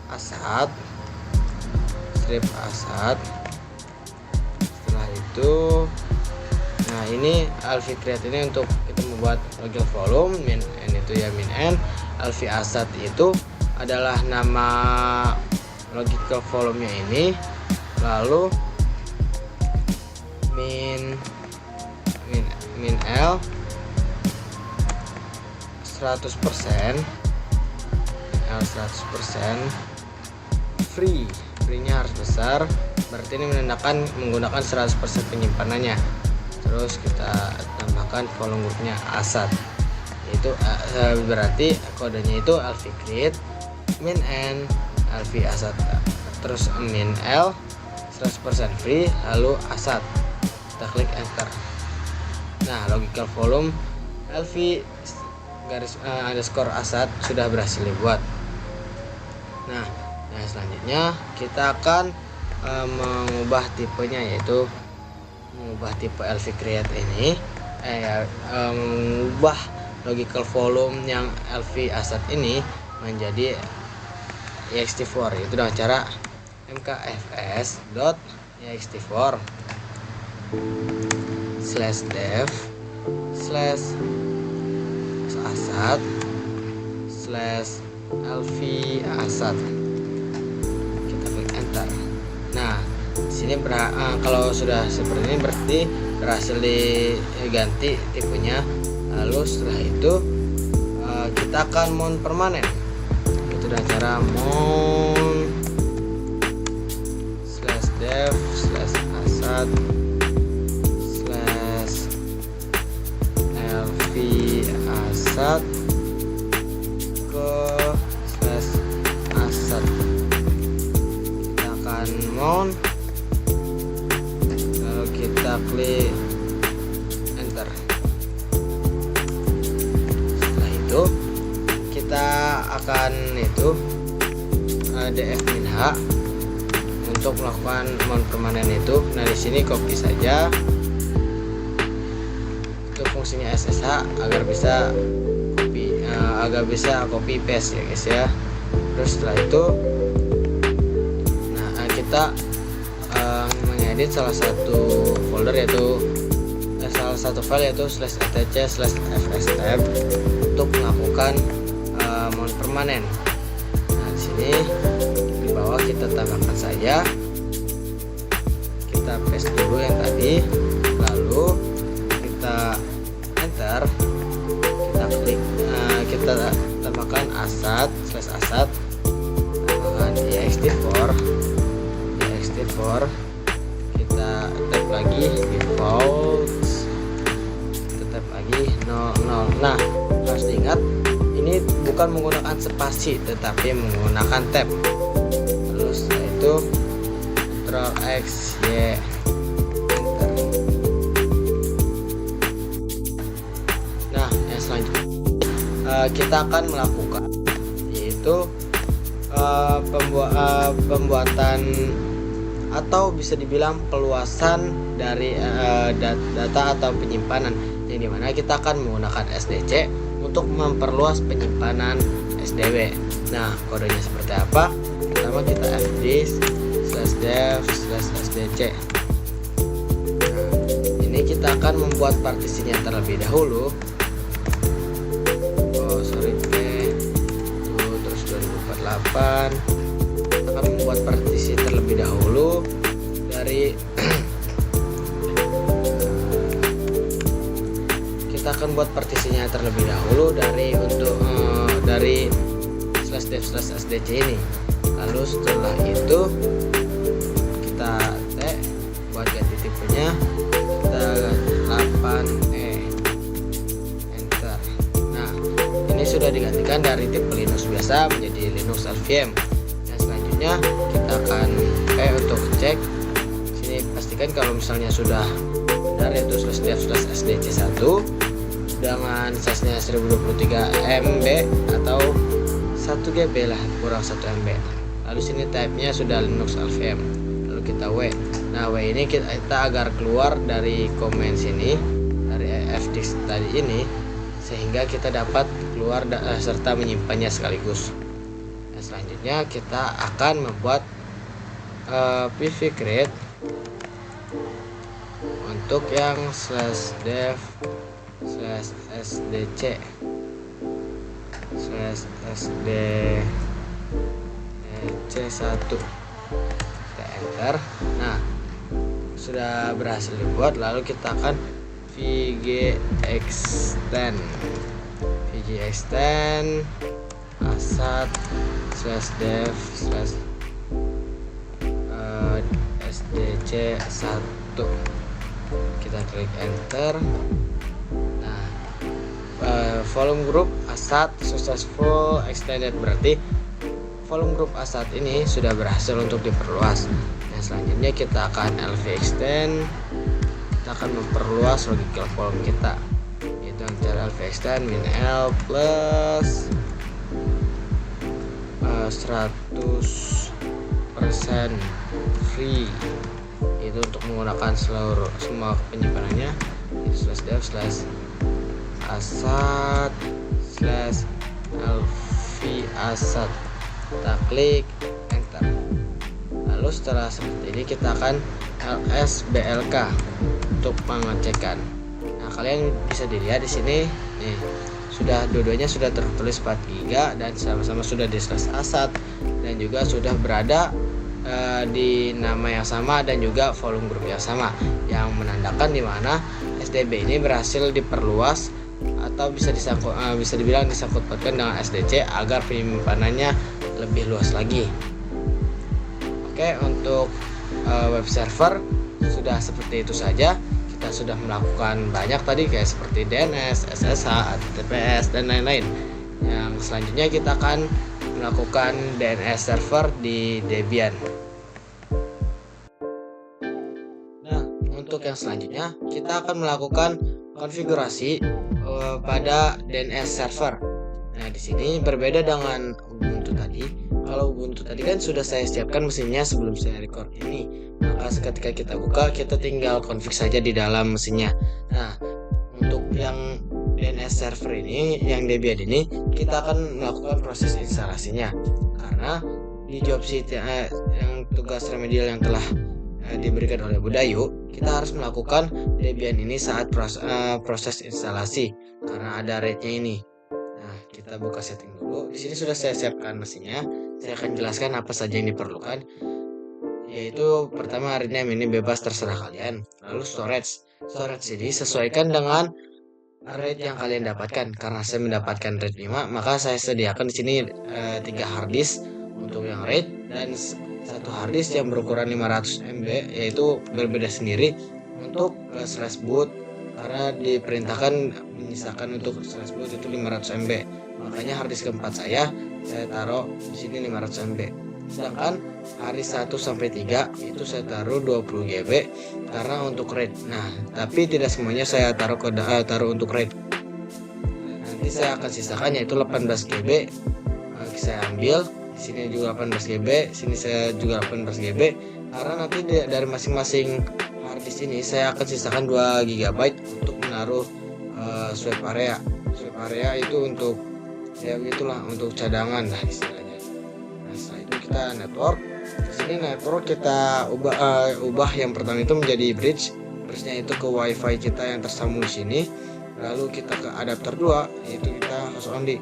asat. Setelah itu, nah ini lv create ini untuk kita membuat logical volume, min n itu ya min n, lv asat itu adalah nama logical volume-nya ini, lalu min L 100%, L 100%, free-nya harus besar, berarti ini menandakan menggunakan 100% penyimpanannya. Terus kita tambahkan volume grupnya ASAT, itu berarti kodenya itu LV create min N LV ASAT, terus min L 100% free lalu ASAT, kita klik enter. Nah, logical volume LV underscore ASAT sudah berhasil dibuat. Nah, selanjutnya kita akan mengubah tipenya, yaitu mengubah tipe LV create ini, mengubah logical volume yang LV ASAT ini menjadi ext4, yaitu dengan cara mkfs.ext4 /dev /asat /lv asat, kita klik enter. Nah, di sini kalau sudah seperti ini berarti berhasil diganti tipenya. Lalu setelah itu kita akan mount permanen, itu dengan cara mount /dev /asat /lv asat ke /asat. Kita akan mount, lalu kita klik enter. Setelah itu kita akan df-h untuk melakukan mount permanen itu. Nah, di sini copy saja untuk fungsinya ssh agar bisa copy paste ya guys ya. Terus setelah itu kita mengedit salah satu folder, yaitu salah satu file, yaitu /etc/fstab untuk melakukan mount permanen. Nah, di sini di bawah kita tambahkan saja, kita paste dulu yang tadi, lalu kita enter, kita klik, kita tambahkan asat tambahkan ext4, kita tap lagi default, kita tap lagi 00. Nah, harus diingat ini bukan menggunakan spasi tetapi menggunakan tab. Lalu setelah itu Ctrl X Y enter. Nah, yang selanjutnya kita akan melakukan, yaitu pembuatan atau bisa dibilang peluasan dari data atau penyimpanan, yang dimana kita akan menggunakan SDC untuk memperluas penyimpanan SDW. Nah, kodenya seperti apa? Pertama kita fd/dev /sdc. Nah, ini kita akan membuat partisinya terlebih dahulu. Terus 2048 akan membuat partisi terlebih dahulu dari kita akan buat partisinya terlebih dahulu dari /dev /sdc ini. Lalu setelah itu kita buat ganti tipenya, kita 8E enter. Nah, ini sudah digantikan dari tipe Linux biasa menjadi Linux LVM. Nah, selanjutnya kita akan untuk cek sini, pastikan kalau misalnya sudah benar, yaitu /dev /sdc1 dengan size-nya 1023 MB atau 1 GB lah, kurang 1 MB. Lalu sini type-nya sudah Linux LVM. Lalu kita W. Nah, W ini kita agar keluar dari komen sini, dari fdisk tadi ini, sehingga kita dapat keluar serta menyimpannya sekaligus. Nah, selanjutnya kita akan membuat pv create untuk yang /dev /sdc /sd C1. Kita enter. Nah, sudah berhasil dibuat. Lalu kita akan VG extend asat /dev sdc1. Kita klik enter. Nah, volume group asat successful extended, berarti volume group asat ini sudah berhasil untuk diperluas. Nah, selanjutnya kita akan LV extend. Kita akan memperluas logical volume kita, yaitu cara LV extend min L plus 100% free, itu untuk menggunakan semua penyimpanannya. /dev asat /lv asat. Kita klik enter. Lalu setelah seperti ini kita akan ls/blk untuk pengecekan. Nah, kalian bisa dilihat di sini nih, sudah dua-duanya sudah tertulis 4 GB dan sama-sama sudah di /asat dan juga sudah berada di nama yang sama dan juga volume group yang sama, yang menandakan di mana SDB ini berhasil diperluas atau bisa dibilang disangkut pautkan dengan SDC agar penyimpanannya lebih luas lagi. Oke, untuk web server sudah seperti itu saja. Kita sudah melakukan banyak tadi, kayak seperti DNS, SSH, HTTPS dan lain-lain. Yang selanjutnya kita akan melakukan DNS server di Debian. Nah, untuk yang selanjutnya kita akan melakukan konfigurasi pada DNS server. Nah, di sini berbeda dengan Ubuntu tadi. Kalau Ubuntu tadi kan sudah saya siapkan mesinnya sebelum saya record ini. Maka ketika kita buka, kita tinggal config saja di dalam mesinnya. Nah, untuk yang DNS server ini, yang Debian ini, kita akan melakukan proses instalasinya. Karena di job sheet yang tugas remedial yang telah diberikan oleh Budayu, kita harus melakukan Debian ini saat proses instalasi karena ada rate-nya ini. Nah, kita buka setting dulu. Di sini sudah saya siapkan mesinnya. Saya akan jelaskan apa saja yang diperlukan. Yaitu pertama, rename ini bebas terserah kalian. Lalu storage ini sesuaikan dengan rate yang kalian dapatkan. Karena saya mendapatkan rate 5, maka saya sediakan di sini 3 harddisk untuk yang rate dan satu harddisk yang berukuran 500 MB, yaitu berbeda sendiri untuk /boot, karena diperintahkan menyisakan untuk /boot itu 500 MB. Makanya harddisk keempat saya taruh di sini 500 MB. Sedangkan hari 1 sampai 3 itu saya taruh 20 GB karena untuk RAID. Nah, tapi tidak semuanya saya taruh untuk RAID. Nanti saya akan sisakan, yaitu 18 GB. Saya ambil di sini juga 18 GB, sini saya juga 18 GB. Karena nanti dari masing-masing harddisk ini saya akan sisakan 2 GB untuk menaruh swap area. Swap area itu untuk ya itulah, untuk cadangan lah istilahnya. Nah, setelah itu kita network. Di sini network kita ubah yang pertama itu menjadi bridge-nya itu ke wifi kita yang tersambung di sini. Lalu kita ke adapter 2, yaitu kita host only.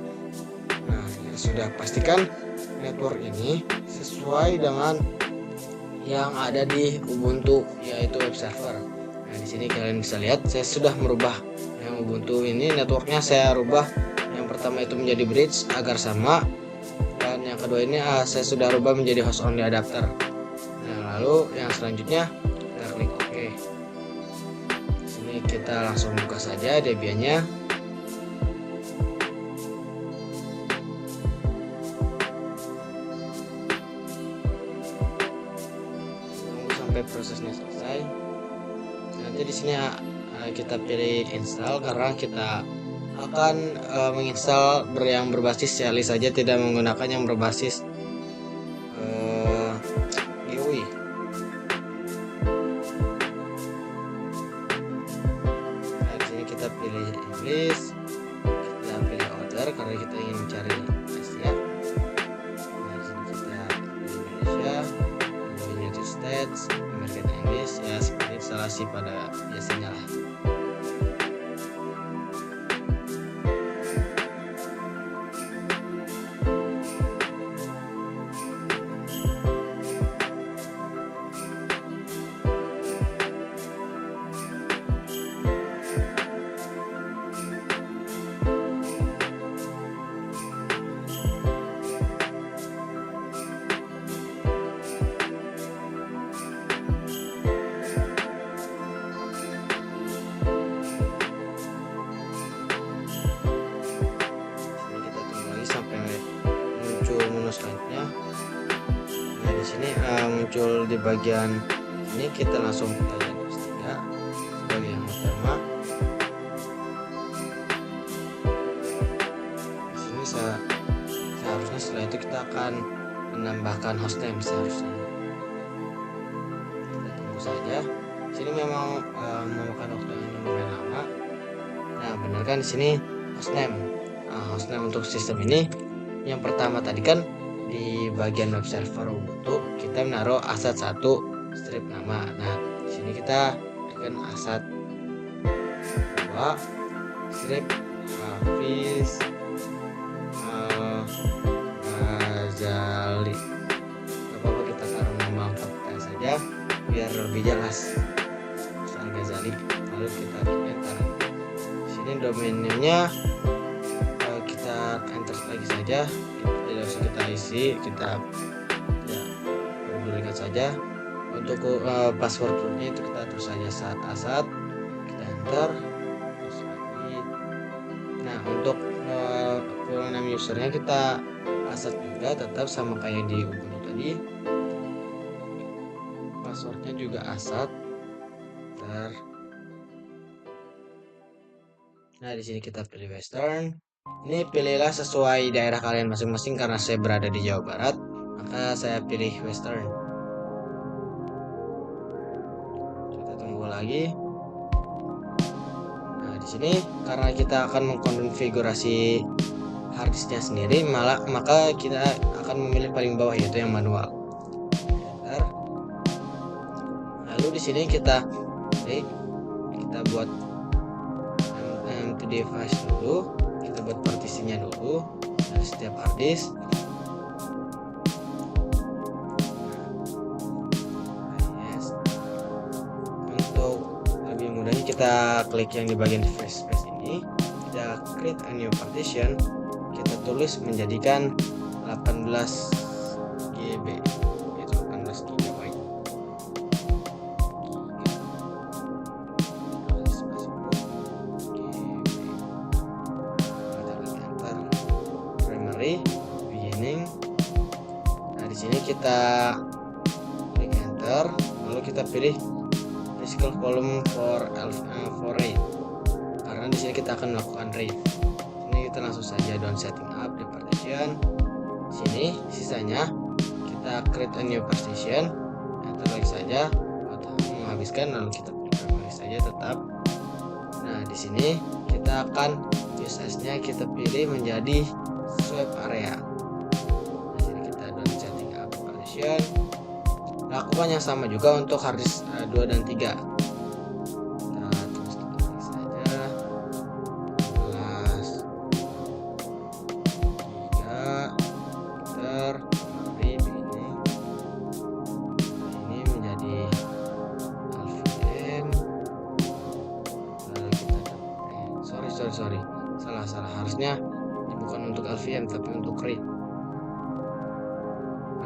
Nah, ya sudah, pastikan network ini sesuai dengan yang ada di Ubuntu, yaitu web server. Nah, di sini kalian bisa lihat saya sudah merubah yang Ubuntu ini, networknya saya rubah. Yang pertama itu menjadi bridge agar sama, dan yang kedua ini saya sudah rubah menjadi host only adapter. Nah, lalu yang selanjutnya kita klik OK. Sini kita langsung buka saja Debiannya. Tunggu sampai prosesnya selesai. Nanti di sini kita pilih install karena kita akan menginstal yang berbasis CLI saja, tidak menggunakan yang berbasis GUI. Nah, di sini kita pilih English, kita pilih order karena kita ingin mencari Asia. Nah, di sini kita pilih Indonesia, United States, American English, ya seperti instalasi pada biasanya lah. Ini muncul di bagian ini, kita langsung kita lihat S3 sebagai yang pertama. Di sini seharusnya setelah itu kita akan menambahkan hostname seharusnya. Kita tunggu saja. Di sini memang memakan waktu yang lumayan lama. Nah, benar kan di sini hostname. Hostname untuk sistem ini yang pertama tadi kan di bagian web server Ubuntu kita menaruh asat 1 strip nama. Nah, di sini kita berikan asat 2 strip Hafiz Ghazali. Gak apa-apa, kita taruh nama lengkap saja biar lebih jelas, Hafiz Ghazali. Lalu kita enter. Di sini domain name-nya kita enter lagi saja, tidak usah kita isi, kita pedulikan saja. Untuk passwordnya itu kita terus saja asat, kita enter terus lagi. Nah, untuk nama usernya kita asat juga, tetap sama kayak di Ubuntu tadi, passwordnya juga asat. Nah, di sini kita pilih Western. Ini pilihlah sesuai daerah kalian masing-masing, karena saya berada di Jawa Barat, maka saya pilih Western. Kita tunggu lagi. Nah, di sini karena kita akan mengkonfigurasi harddisknya sendiri, maka kita akan memilih paling bawah, yaitu yang manual. Enter. Lalu di sini kita buat empty device dulu. Kita buat partisinya dulu dari setiap harddisk. Untuk lebih mudahnya kita klik yang di bagian device space ini, kita create a new partition, kita tulis menjadikan 18 GB, yaitu 18 GB. Beginning. Nah, di sini kita klik enter, lalu kita pilih physical volume for RAID, karena di sini kita akan melakukan RAID. Ini kita langsung saja down setting up di partition. Sini sisanya kita create a new partition, enter lagi saja untuk menghabiskan, lalu kita pilih lagi saja tetap. Nah, di sini kita akan use as-nya kita pilih menjadi swap area. Di sini kita down setting up partition. Lakukan yang sama juga untuk harddisk 2 dan 3. Kita tulis lagi saja 11 3 beginning. Ini menjadi LVM. Lalu kita sorry salah, harusnya bukan untuk LVM tapi untuk RAID.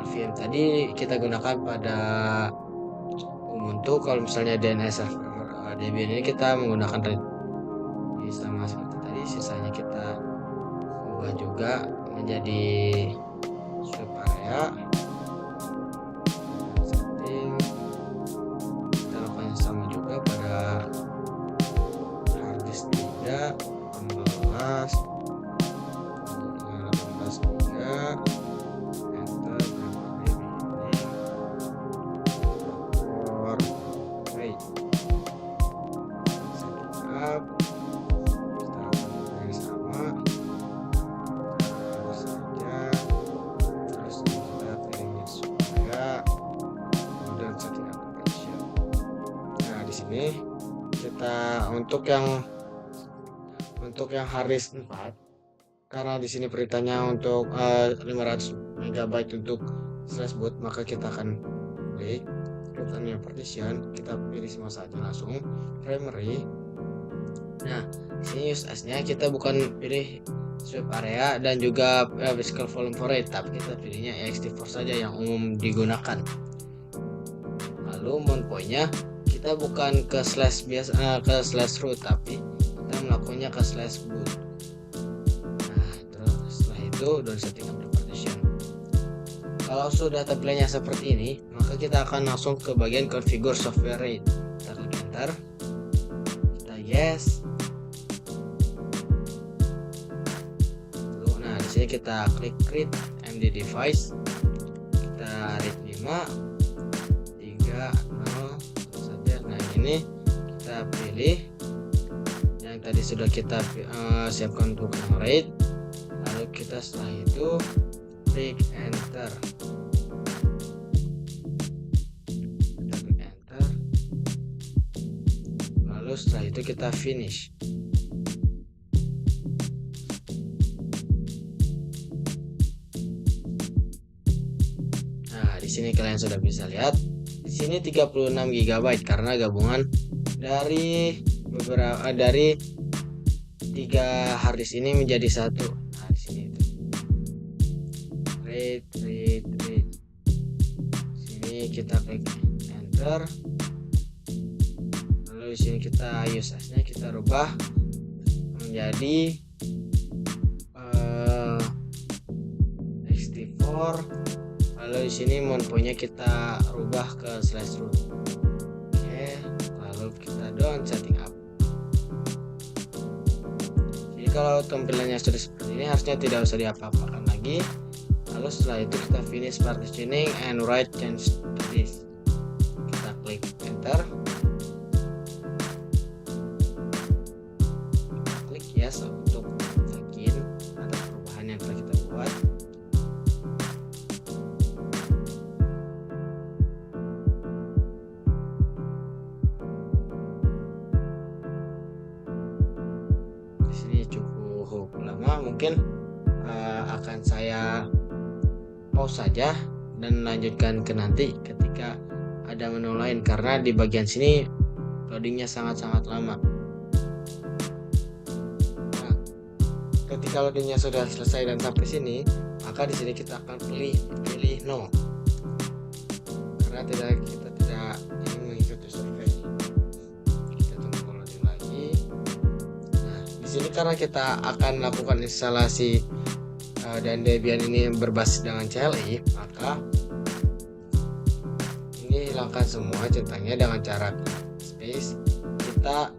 LVM tadi kita gunakan pada Ubuntu, kalau misalnya DNS server Debian ini kita menggunakan RAID. Jadi sama seperti tadi, sisanya kita ubah juga menjadi swap area. Setting kita lakukan yang sama juga pada harddisk 3 18 3, enter beginning for RAID. Setting up, kita lakukan yang sama terus saja, terus kita pilih supaya kemudian setting up partition. Nah, di sini kita untuk yang harddisk 4, karena di sini perintahnya untuk 500 MB untuk /boot, maka kita akan klik create new partition, kita pilih semua saja langsung primary. Nah, sini use as-nya kita bukan pilih swap area dan juga physical volume for RAID, tapi kita pilihnya ext4 saja yang umum digunakan. Lalu mount point-nya kita bukan ke /root, tapi kita melakukannya ke /boot. Itu down setting up the partition. Kalau sudah tampilannya seperti ini, maka kita akan langsung ke bagian configure software rate. Kita klik enter, kita yes. Nah, di sini kita klik create MD device, kita rate 5, 3, 0 saja. Nah, ini kita pilih yang tadi sudah kita siapkan untuk rate, lalu kita setelah itu klik enter. Kita klik enter, lalu setelah itu kita finish. Nah, di sini kalian sudah bisa lihat, di sini 36 GB karena gabungan dari beberapa 3 harddisk ini menjadi satu. Nah, di sini itu rate. Sini kita klik enter, lalu di sini kita use-nya kita rubah menjadi ext4, lalu di sini mountpoint-nya kita rubah ke /root. Oke, lalu kita down setting up. Jadi kalau tampilannya sudah seperti ini, harusnya tidak usah diapa-apakan lagi. Lalu setelah itu kita finish partitioning and write change to this. Kita klik enter, kita klik yes untuk yakin atas perubahan yang telah kita buat. Di sini cukup lama, mungkin akan saya pause saja dan lanjutkan ke nanti ketika ada menu lain, karena di bagian sini loadingnya sangat-sangat lama. Nah, ketika loadingnya sudah selesai dan sampai sini, maka di sini kita akan pilih no, karena kita tidak ingin mengikuti survei. Kita tunggu loading lagi. Nah, di sini karena kita akan melakukan instalasi dan Debian ini berbasis dengan CLI, maka ini hilangkan semua centangnya dengan cara space. Kita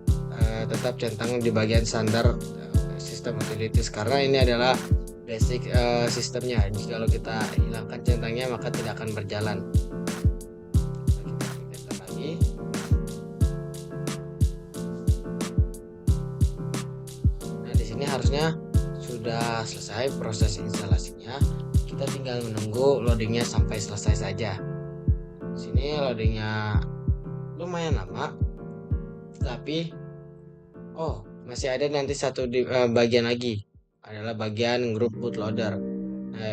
tetap centang di bagian standar sistem utilities, karena ini adalah basic sistemnya. Jika kalau kita hilangkan centangnya, maka tidak akan berjalan. Kita lagi. Nah, di sini harusnya sudah selesai proses instalasinya. Kita tinggal menunggu loadingnya sampai selesai saja. Sini loadingnya lumayan lama, tapi masih ada nanti satu bagian lagi, adalah bagian group bootloader.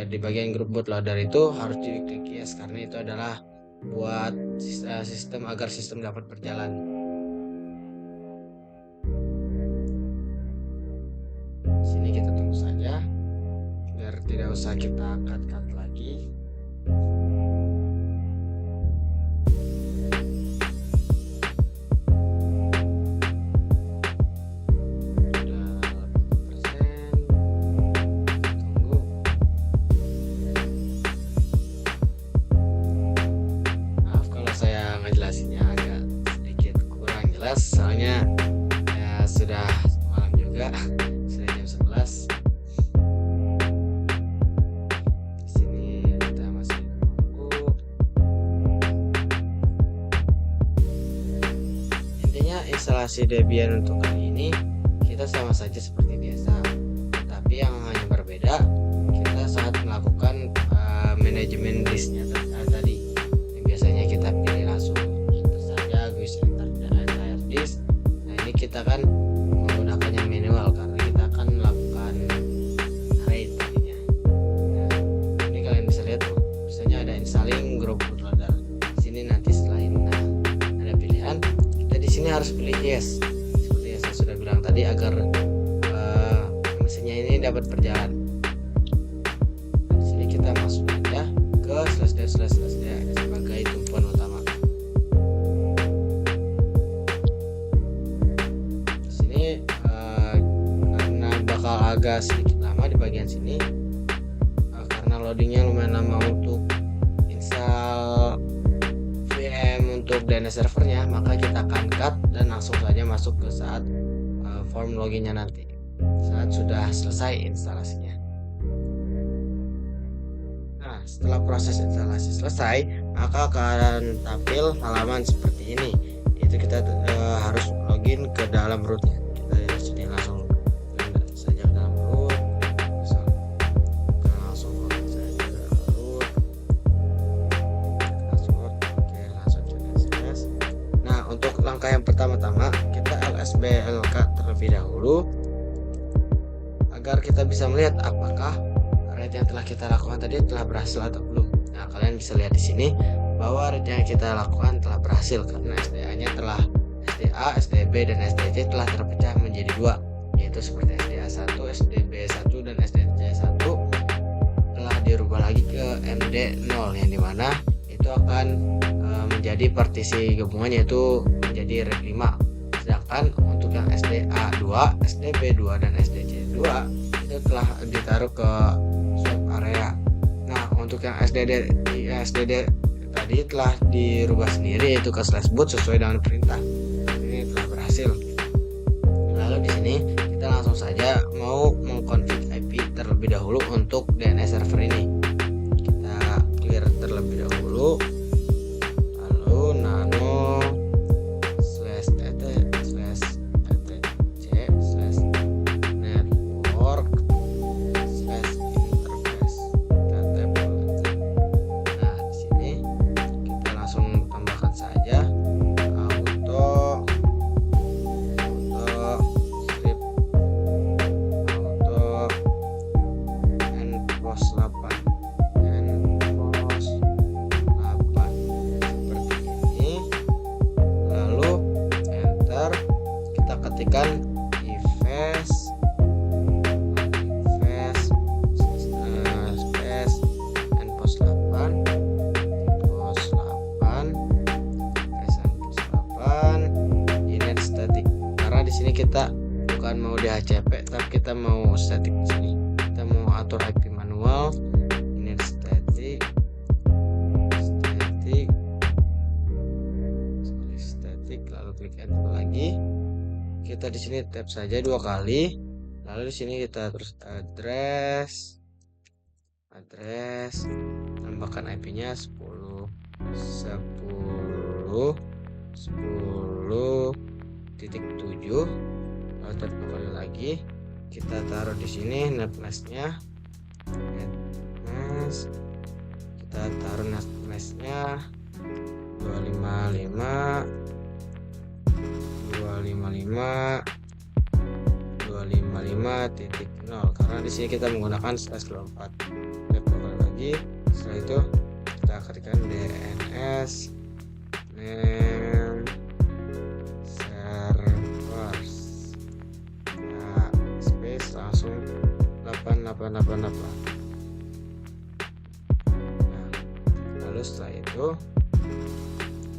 Di bagian group bootloader itu harus diklik yes, karena itu adalah buat sistem agar sistem dapat berjalan. Sini kita tunggu saja biar tidak usah kita cut lagi. Ngejelasinnya agak sedikit kurang jelas, soalnya ya sudah malam juga, sudah jam 11. Di sini kita masih menunggu. Intinya instalasi Debian untuk kali ini kita sama saja seperti biasa, tapi yang hanya berbeda kita saat melakukan manajemen disknya tadi. Biasanya kita pilih langsung saja guys entire disk. Nah, ini kita kan menggunakan yang manual karena kita akan melakukan RAID tadinya. Nah, ini kalian bisa lihat tuh, biasanya ada installing group bootloader. Di sini nanti setelah ini ada pilihan. Kita di sini harus pilih yes, seperti yang saya sudah bilang tadi, agar mesinnya ini dapat berjalan. Nah, di sini kita masuk aja ke /dev sebagai tumpuan utama. Di sini karena bakal agak sedikit lama di bagian sini, karena loadingnya lumayan lama untuk untuk DNS servernya, maka kita akan cut dan langsung saja masuk ke saat form loginnya nanti saat sudah selesai instalasinya. Nah, setelah proses instalasi selesai, maka akan tampil halaman seperti ini. Itu kita harus login ke dalam rootnya. Kita di sini langsung saja ke dalam root. Kita langsung login saja ke dalam root. Password, oke, langsung CSS. Nah, untuk langkah yang pertama-tama kita lsblk terlebih dahulu agar kita bisa melihat apakah read yang telah kita lakukan tadi telah berhasil atau belum. Nah, kalian bisa lihat di sini bahwa read yang kita lakukan telah berhasil karena SDA-nya telah SDA, SDB, dan SDC telah terpecah menjadi dua, yaitu seperti SDA1, SDB1, dan SDC1 telah dirubah lagi ke MD0 yang dimana itu akan menjadi partisi gabungan, yaitu menjadi read 5. Sedangkan untuk yang SDA2, SDB2, dan SDC2 itu telah ditaruh ke swap area. Nah, untuk yang SDD tadi telah dirubah sendiri, yaitu ke /boot sesuai dengan perintah. Ini telah berhasil. Lalu di sini kita langsung saja mau mengkonfig IP terlebih dahulu untuk DNS server ini. Kita clear terlebih dahulu. Lalu nano ketikkan ifs space npost 8 init static, karena di sini kita bukan mau DHCP tapi kita mau static. Di sini kita mau atur IP manual, init static lalu klik enter lagi. Kita di sini tap saja 2 kali. Lalu di sini kita terus address tambahkan IP-nya 10.10.10.7. Lalu tap 2 kali lagi. Kita taruh di sini netmask-nya. Kita taruh netmask-nya 255.0 karena di sini kita menggunakan /24. Tap lagi. Setelah itu kita ketikkan DNS name servers, nah, space langsung 8888. Nah, lalu setelah itu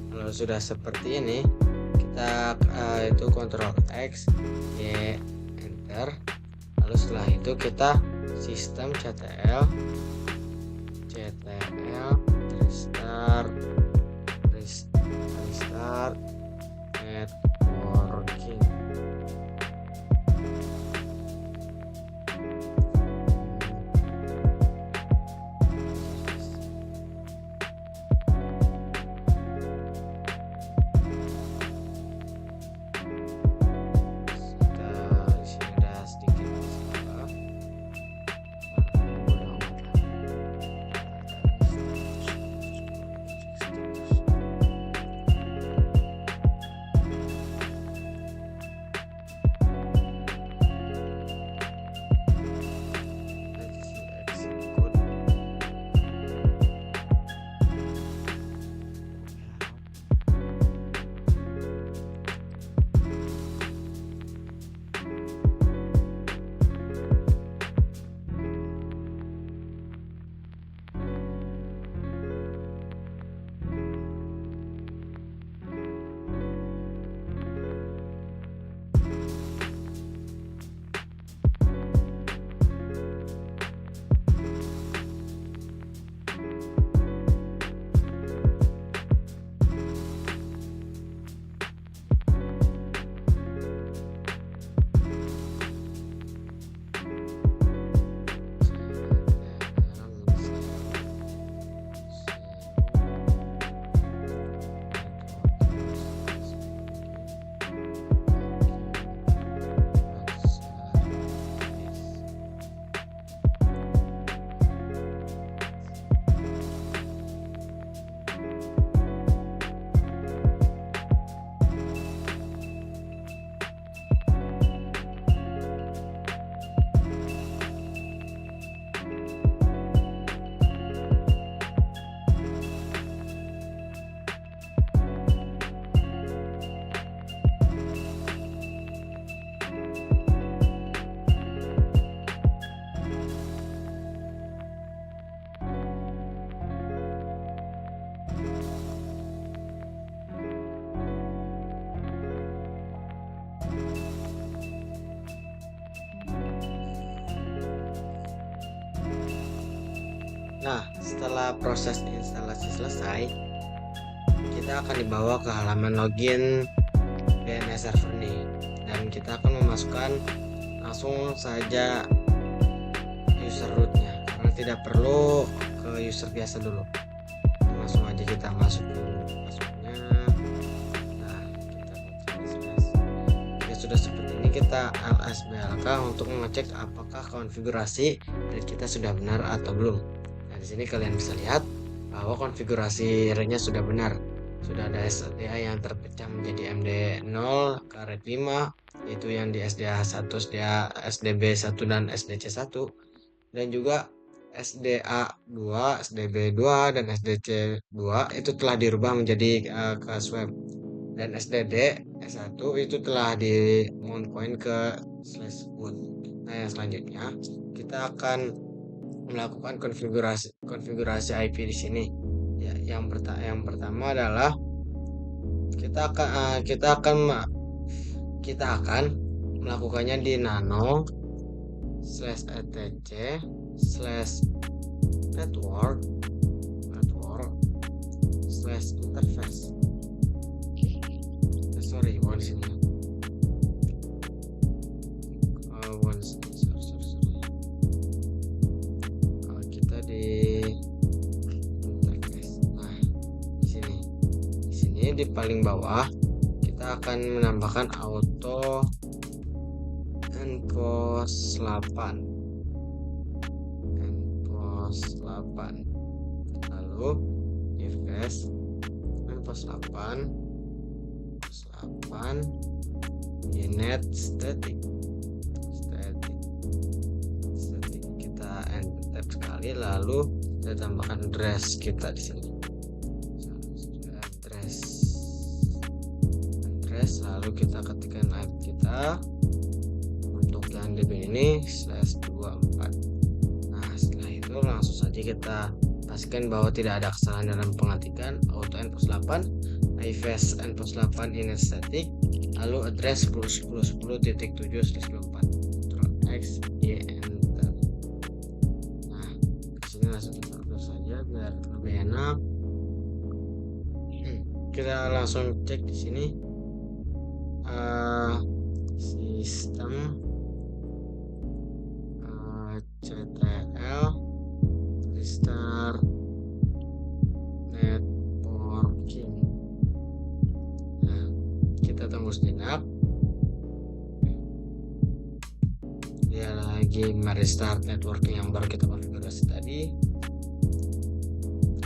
kalau sudah seperti ini, kita itu Ctrl X, Y, enter. Lalu setelah itu kita sistem ctl restart networking. Setelah proses instalasi selesai, kita akan dibawa ke halaman login DNS server ini, dan kita akan memasukkan langsung saja user rootnya, karena tidak perlu ke user biasa dulu. Langsung aja kita masukin passwordnya. Nah, kita sudah seperti ini, kita lsblk untuk mengecek apakah konfigurasi RAID kita sudah benar atau belum. Nah, di sini kalian bisa lihat bahwa konfigurasi RAID-nya sudah benar. Sudah ada SDA yang terpecah menjadi MD0 ke RAID 5, yaitu yang di SDA 1, SDA SDB 1 dan SDC 1, dan juga SDA 2, SDB 2 dan SDC 2 itu telah dirubah menjadi ke swap, dan SDD S1 itu telah di mount point ke /boot. Nah, yang selanjutnya kita akan melakukan konfigurasi IP di sini. Ya, yang pertama adalah kita akan melakukannya di nano/etc/network/interface. Sorry, one sini. Kita di interface. Nah, di sini di paling bawah kita akan menambahkan auto npos 8, lalu device npos 8 inet static, kita enter sekali, lalu kita tambahkan address kita di sini, address, lalu kita ketikkan IP kita untuk yang DB ini /24. Nah, setelah itu langsung saja kita pastikan bahwa tidak ada kesalahan dalam pengetikan auto npos 8, ifs npos 8 inet static, lalu address 10.10.10.7/24. Ctrl X, Y, enter. Nah, disini langsung kita atur saja biar lebih enak. Kita langsung cek di sini sistem ctl restart networking. Nah, kita tunggu sejenak, dia lagi merestart networking yang baru kita konfigurasi tadi.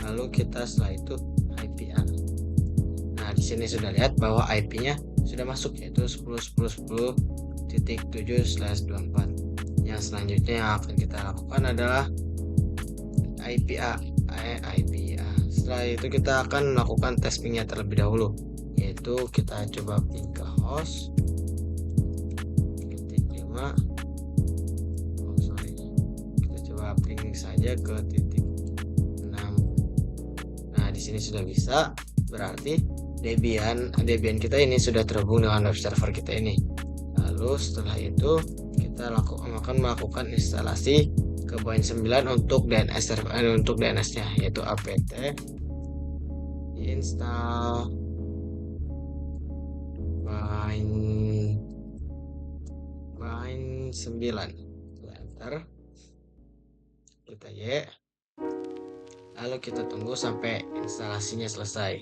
Lalu kita setelah itu IP-A. Nah, di sini sudah lihat bahwa IP-nya sudah masuk, yaitu 10.10.10.7/24. Yang selanjutnya yang akan kita lakukan adalah IP-A. Setelah itu kita akan melakukan tes ping-nya terlebih dahulu, yaitu kita coba ping ke host titik 5. Kita coba ping saja ke titik 6. Nah, di sini sudah bisa, berarti Debian kita ini sudah terhubung dengan web server kita ini. Lalu setelah itu kita akan melakukan instalasi ke Bind 9 untuk DNS server, untuk DNS-nya, yaitu apt install Bind 9. Enter, kita Y, lalu kita tunggu sampai instalasinya selesai.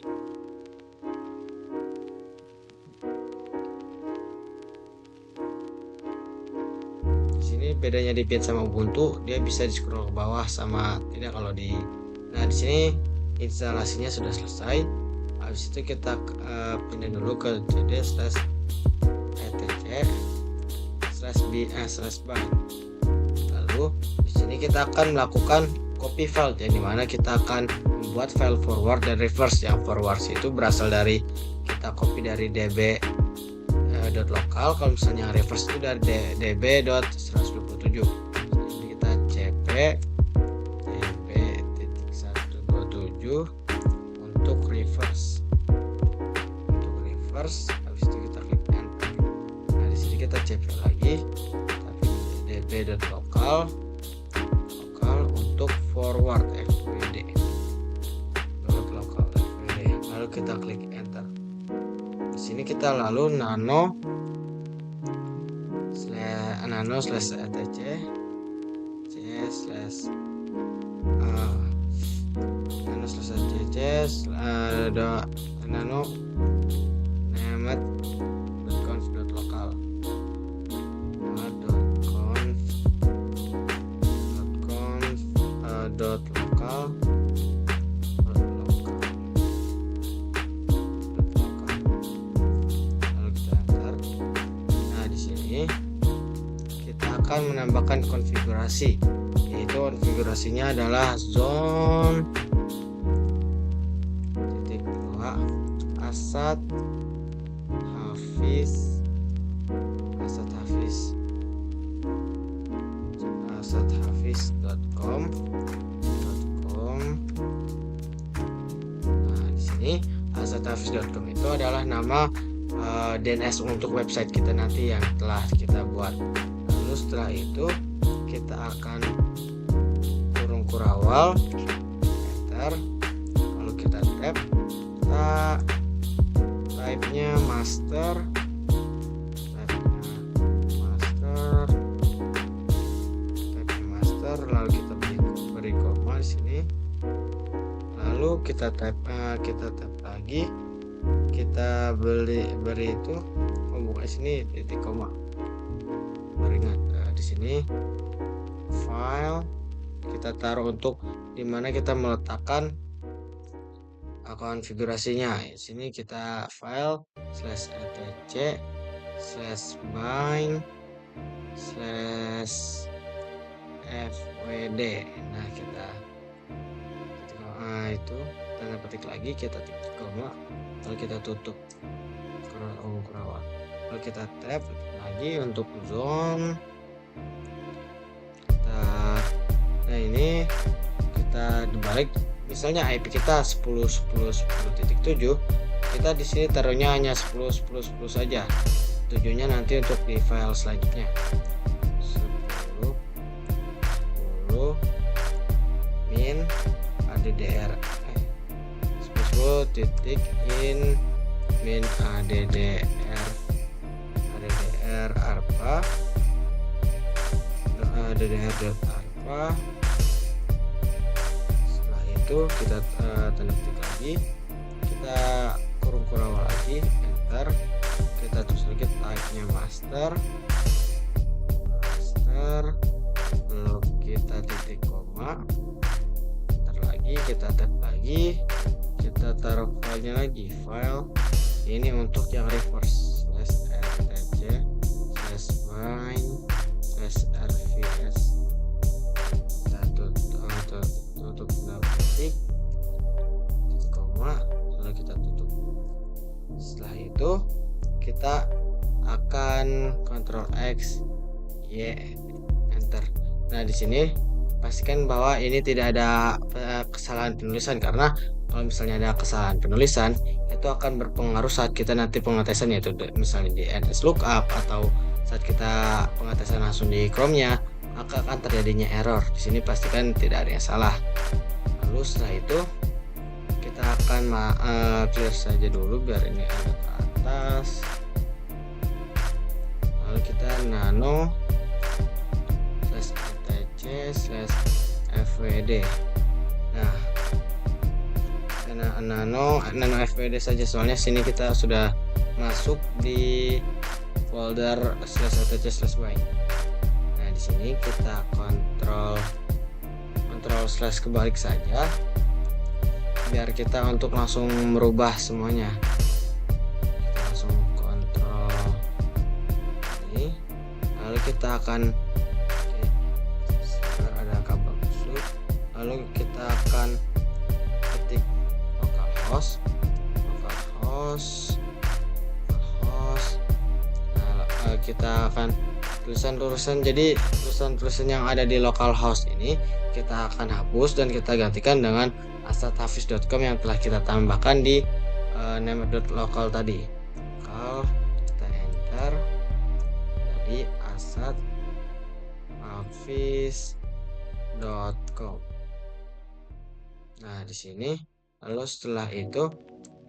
Ini bedanya Debian sama Ubuntu, dia bisa di scroll ke bawah sama tidak kalau di. Nah, di sini instalasinya sudah selesai. Habis itu kita pindah dulu ke cd/etc/bind. Lalu di sini kita akan melakukan copy file, jadi mana kita akan membuat file forward dan reverse. Yang forward itu berasal dari kita copy dari db.local, kalau misalnya reverse itu dari db.127. Jadi kita cp db.127 untuk reverse. Habis itu kita klik enter. Nah, di sini kita cp lagi, tapi db.local untuk forward fwd. kita klik enter. Di sini kita lalu nano slash etc nano slash etc nano named.conf.local .local lalu kita enter. Nah, di sini kita akan menambahkan konfigurasi, yaitu konfigurasinya adalah zone .2 asad hafiz.com. Nah, di sini asadhafiz.com itu adalah nama DNS untuk website kita nanti yang telah kita buat. Lalu setelah itu kita akan kurung kurawal enter, lalu kita tab, kita type-nya master, lalu kita beri koma di sini, lalu kita tab lagi, kita beri itu bukan sini titik koma, ingat di sini file kita taruh untuk dimana kita meletakkan konfigurasinya. Di sini kita file /etc/bind/fwd. Nah, kita itu tanda petik lagi, kita titik koma, lalu kita tutup kurawal, lalu kita tab lagi untuk zone. Nah, ini kita dibalik, misalnya IP kita 10.10.10.7, kita di sini taruhnya hanya 10.10.10 saja. Tujuannya nanti untuk di file selanjutnya 10 min addr 10.in min addr arpa addr.arpa. Setelah itu kita tanda petik lagi, kita kurung kurawal lagi enter, kita tulis lagi type-nya master, lalu kita titik koma, enter lagi, kita tab lagi, kita taruh filenya lagi, file ini untuk yang reverse /rtc/bind/rvs, kita tutup titik koma, lalu kita tutup. Setelah itu kita akan Ctrl X Y enter. Nah, di sini pastikan bahwa ini tidak ada kesalahan penulisan, karena kalau misalnya ada kesalahan penulisan itu akan berpengaruh saat kita nanti pengetesan, yaitu misalnya di NS lookup atau saat kita pengetesan langsung di Chrome-nya, maka akan terjadinya error. Di sini pastikan tidak ada yang salah. Lalu setelah itu kita akan clear saja dulu biar ini ada ke atas. Lalu kita nano /etc/fwd. Nah, nano fwd saja, soalnya sini kita sudah masuk di folder /etc/bind. Nah, di sini kita kontrol kebalik saja biar kita untuk langsung merubah semuanya. Kita langsung kontrol ini, lalu kita akan ada kabel busuk, lalu kita akan ketik localhost. Nah, kita akan tulisan yang ada di localhost ini kita akan hapus dan kita gantikan dengan asadhafiz.com yang telah kita tambahkan di name.local tadi. Kalau kita enter tadi asadhafiz.com. Nah, di sini lalu setelah itu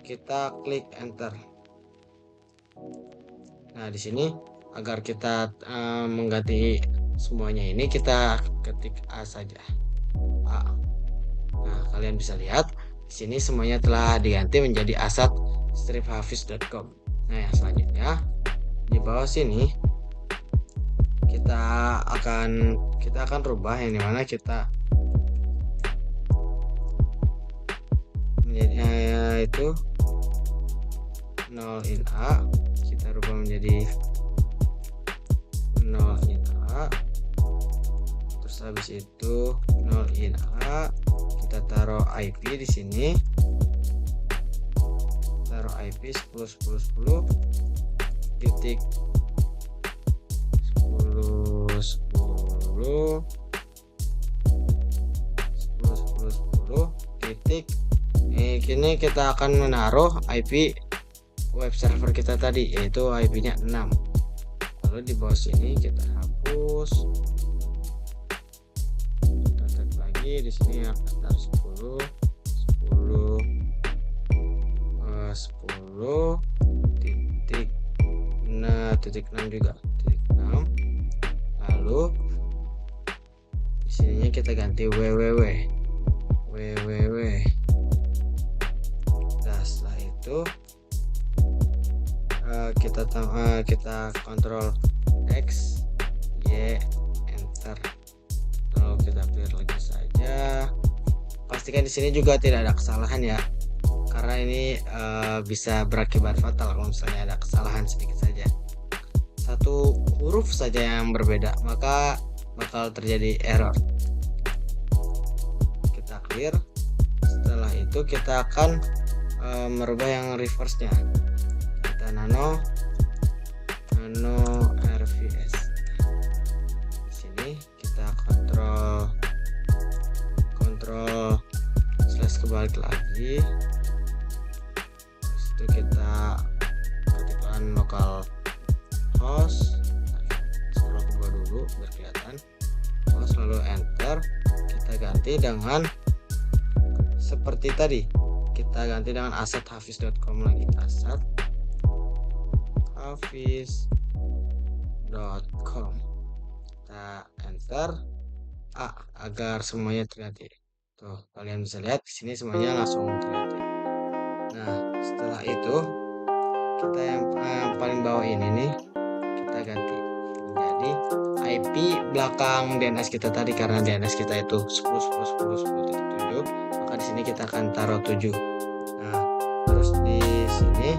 kita klik enter. Nah, di sini agar kita mengganti semuanya ini kita ketik A saja. A. Nah, kalian bisa lihat di sini semuanya telah diganti menjadi asad-hafiz.com. Nah, yang selanjutnya di bawah sini kita akan rubah yang dimana kita menjadi itu 0 in A, kita rubah menjadi 0 in A. Terus habis itu 0 in A, kita taruh IP di sini. Taruh IP 10 titik 10 titik. Kini kita akan menaruh IP web server kita tadi, yaitu IP-nya 6. Lalu di bawah sini kita hapus. Kita tag lagi di sini akan taruh 10 titik 6 juga titik 6. Lalu di sininya kita ganti www. Nah, setelah itu kita kontrol X, Y, enter. Lalu kita clear lagi saja. Pastikan di sini juga tidak ada kesalahan ya, karena ini bisa berakibat fatal kalau misalnya ada kesalahan sedikit saja. Satu huruf saja yang berbeda, maka bakal terjadi error. Kita clear. Setelah itu kita akan merubah yang reverse-nya. Kita nano RVS. Di sini kita kontrol slash kebalik lagi. Terus itu kita ketikkan lokal host, scroll ke bawah dulu biar kelihatan host, lalu enter. Kita ganti dengan seperti tadi, kita ganti dengan asad-hafiz.com lagi, asad-hafiz.com. Kita enter agar semuanya terganti. Tuh, kalian bisa lihat di sini semuanya langsung terganti. Nah, setelah itu kita yang paling bawah ini nih kita ganti menjadi IP belakang DNS kita tadi, karena DNS kita itu 10.10.10.7, maka di sini kita akan taruh 7. Nah, terus di sini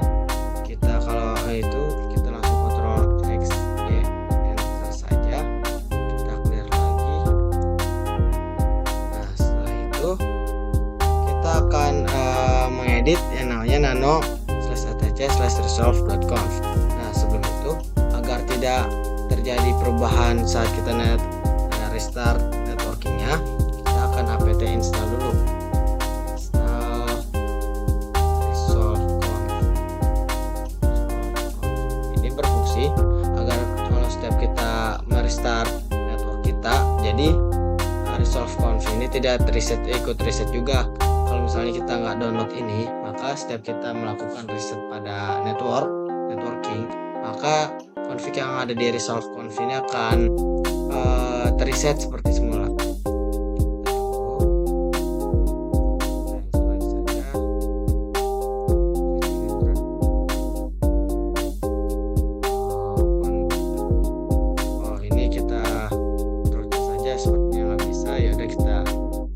kita kalau itu kita langsung kontrol X, Y, enter saja. Kita clear lagi. Nah, setelah itu kita akan mengedit yang namanya nano/atc/resolve.conf. Nah, sebelum itu agar tidak terjadi perubahan saat kita restart networkingnya, kita akan apt install dulu. Install resolve.conf. Ini berfungsi agar kalau setiap kita merestart network kita, jadi resolve.conf ini tidak ikut reset juga. Kalau misalnya kita nggak download ini, maka setiap kita melakukan reset pada networking, maka config yang ada di resolve.conf ini akan terreset seperti semula. Ini kita teruskan saja, sepertinya nggak bisa. Ya udah, kita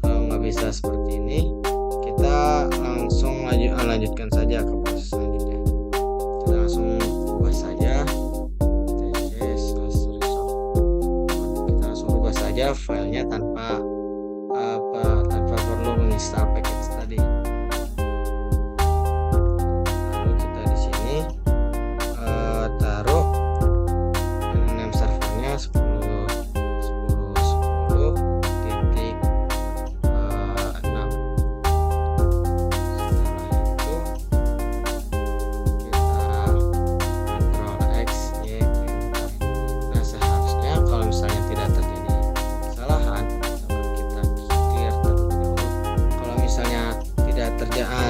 kalau nggak bisa seperti ini, kita langsung lanjutkan saja ke proses selanjutnya. Kita langsung ubah saja kita langsung ubah saja filenya tanpa perlu menginstal package tadi. Lalu kita di sini taruh name servernya 10.10.10.6.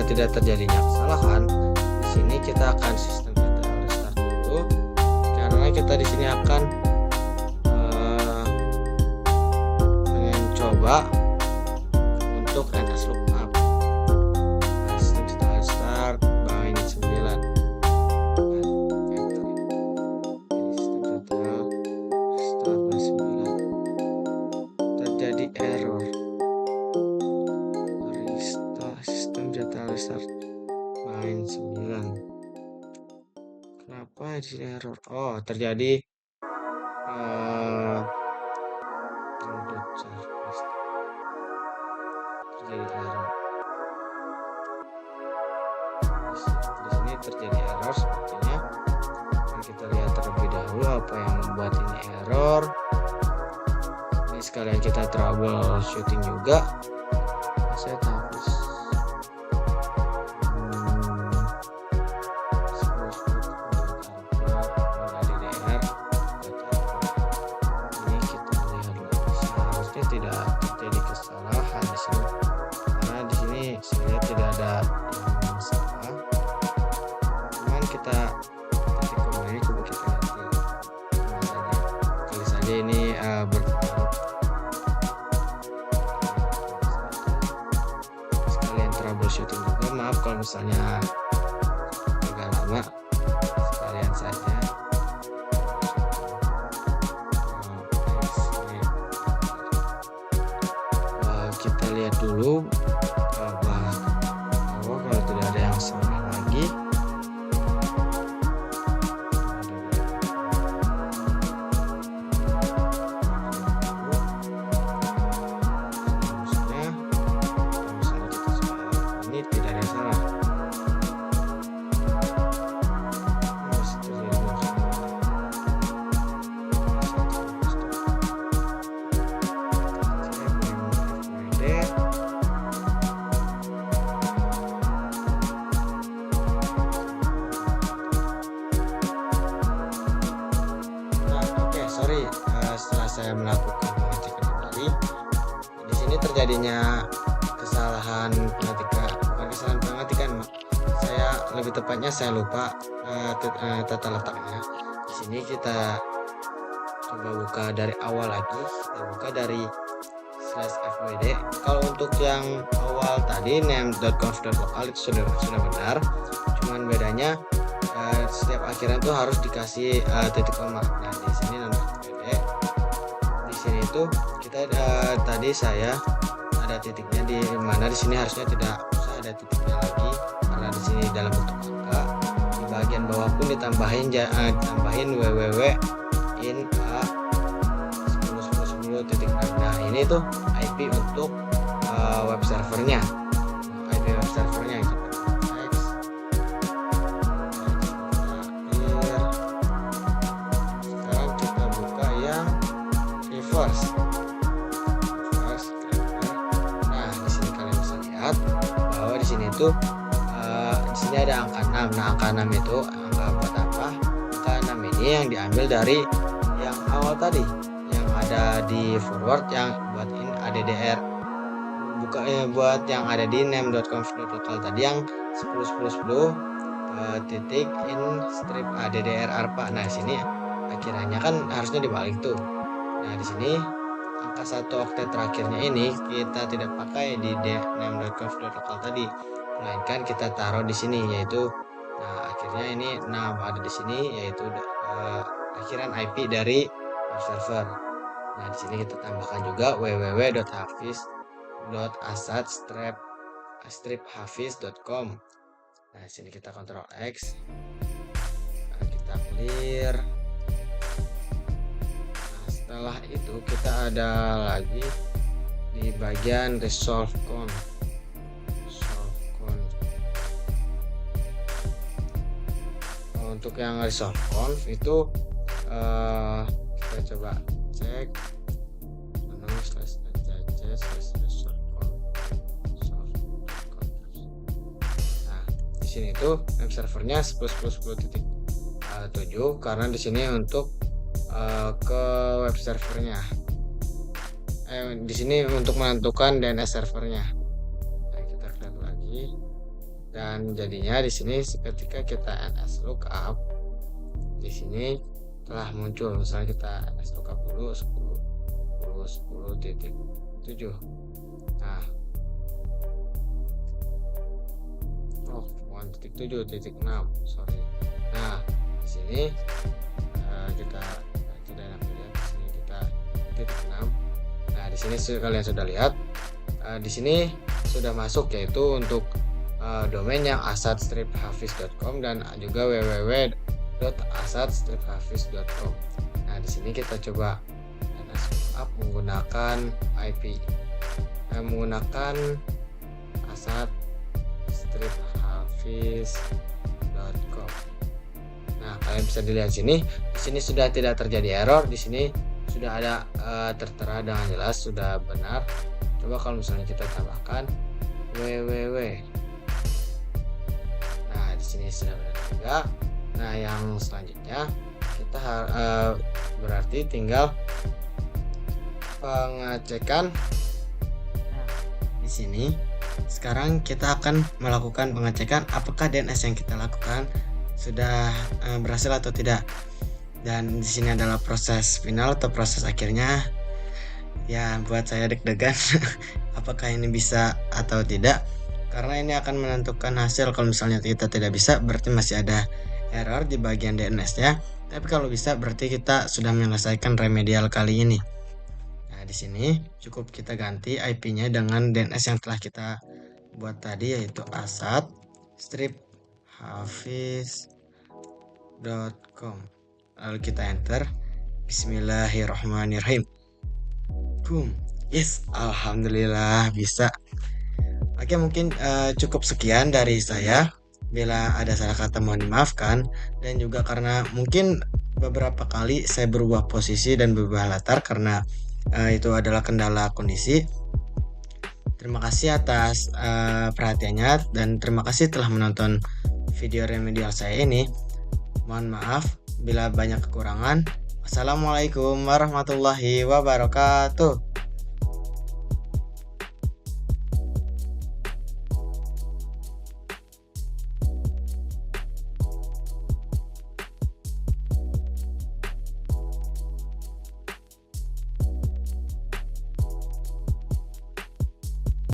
Tidak terjadinya kesalahan, sini kita akan sistem data restart dulu, karena kita di sini akan pengen coba untuk NS lookup. Sistem data restart bawain 9. Sistem data restart 9. Terjadi error. Sistem data restart main 9. Kenapa di sini error? Oh, terjadi error. Di sini terjadi error sepertinya. Kita lihat terlebih dahulu apa yang membuat ini error. Ini sekalian kita troubleshooting juga. Saya habis DDR. Ini kita lihat lagi. Seharusnya tidak terjadi kesalahan di sini, karena di sini saya lihat tidak ada yang salah. Cuman kita ketik kembali, coba kita lihat kali saja ini berpengaruh. Sekalian troubleshooting juga, maaf kalau misalnya agak lama, sekalian saja. Kita lihat dulu kalau tidak ada yang salah lagi. Ini tidak ada yang salah. Setelah saya melakukan pengecekan kembali, di sini terjadinya kesalahan pengetikan. Saya lebih tepatnya saya lupa tata letaknya. Di sini kita coba buka dari awal lagi. Kita buka dari /fwd. Kalau untuk yang awal tadi name.conf.local itu sudah benar. Cuman bedanya setiap akhiran tuh harus dikasih titik koma. Nah, di sini di sini itu kita tadi saya ada titiknya, di mana di sini harusnya tidak usah ada titiknya lagi, karena di sini dalam bentuk angka. Di bagian bawah pun ditambahin www in a 10.10.10 titik. Nah, ini tuh IP untuk web servernya. IP web servernya gitu. Nah, di sini kalian bisa lihat bahwa di sini itu di sini ada angka 6. Nah, angka 6 itu angka buat apa? Angka 6 ini yang diambil dari yang awal tadi, yang ada di forward yang buat in addr, buat yang ada di name.conf.local tadi yang 10.10.10 titik in strip addr arpa. Nah, sini akhirannya kan harusnya dibalik tuh. Nah, di sini angka 1 oktet terakhirnya ini kita tidak pakai di name.conf.local tadi, melainkan kita taruh di sini, yaitu akhirnya ini 6 ada di sini, yaitu akhiran IP dari web server. Nah, di sini kita tambahkan juga www.hafiz.asad-hafiz.com. Nah, di sini kita Ctrl X. Nah, kita clear. Setelah itu kita ada lagi di bagian resolve conf. Untuk yang resolve conf itu kita coba cek Nah, di sini itu web servernya 10.10.10.7 karena di sini untuk ke web servernya. Di sini untuk menentukan DNS servernya. Nah, kita lihat lagi Dan jadinya di sini ketika kita ns lookup, di sini telah muncul, misalnya kita ns lookup dulu 10.7. Nah, 1.7.6, sorry. Nah, di sini kita tidak enak dilihat, di sini kita titik 6. Nah, di sini kalian sudah lihat, di sini sudah masuk, yaitu untuk domain yang asad-hafiz.com dan juga www.asad-hafiz.com. Nah, di sini kita coba ns lookup menggunakan IP, menggunakan asad-hafiz.com. Nah, kalian bisa dilihat sini. Di sini sudah tidak terjadi error. Di sini sudah ada tertera dengan jelas, sudah benar. Coba kalau misalnya kita tambahkan www. Nah, di sini sudah benar juga. Nah, yang selanjutnya kita berarti tinggal pengecekan. Nah, di sini sekarang kita akan melakukan pengecekan apakah DNS yang kita lakukan sudah berhasil atau tidak. Dan di sini adalah proses final atau proses akhirnya. Ya, buat saya deg-degan apakah ini bisa atau tidak, karena ini akan menentukan hasil. Kalau misalnya kita tidak bisa, berarti masih ada error di bagian DNS-nya. Tapi kalau bisa, berarti kita sudah menyelesaikan remedial kali ini. Nah, di sini cukup kita ganti IP-nya dengan DNS yang telah kita buat tadi, yaitu asad-hafiz.com. Lalu kita enter. Bismillahirrahmanirrahim. Boom. Yes, alhamdulillah bisa. Oke, mungkin cukup sekian dari saya. Bila ada salah kata mohon dimaafkan, dan juga karena mungkin beberapa kali saya berubah posisi dan berubah latar karena itu adalah kendala kondisi. Terima kasih atas perhatiannya, dan terima kasih telah menonton video remedial saya ini. Mohon maaf bila banyak kekurangan. Wassalamualaikum warahmatullahi wabarakatuh.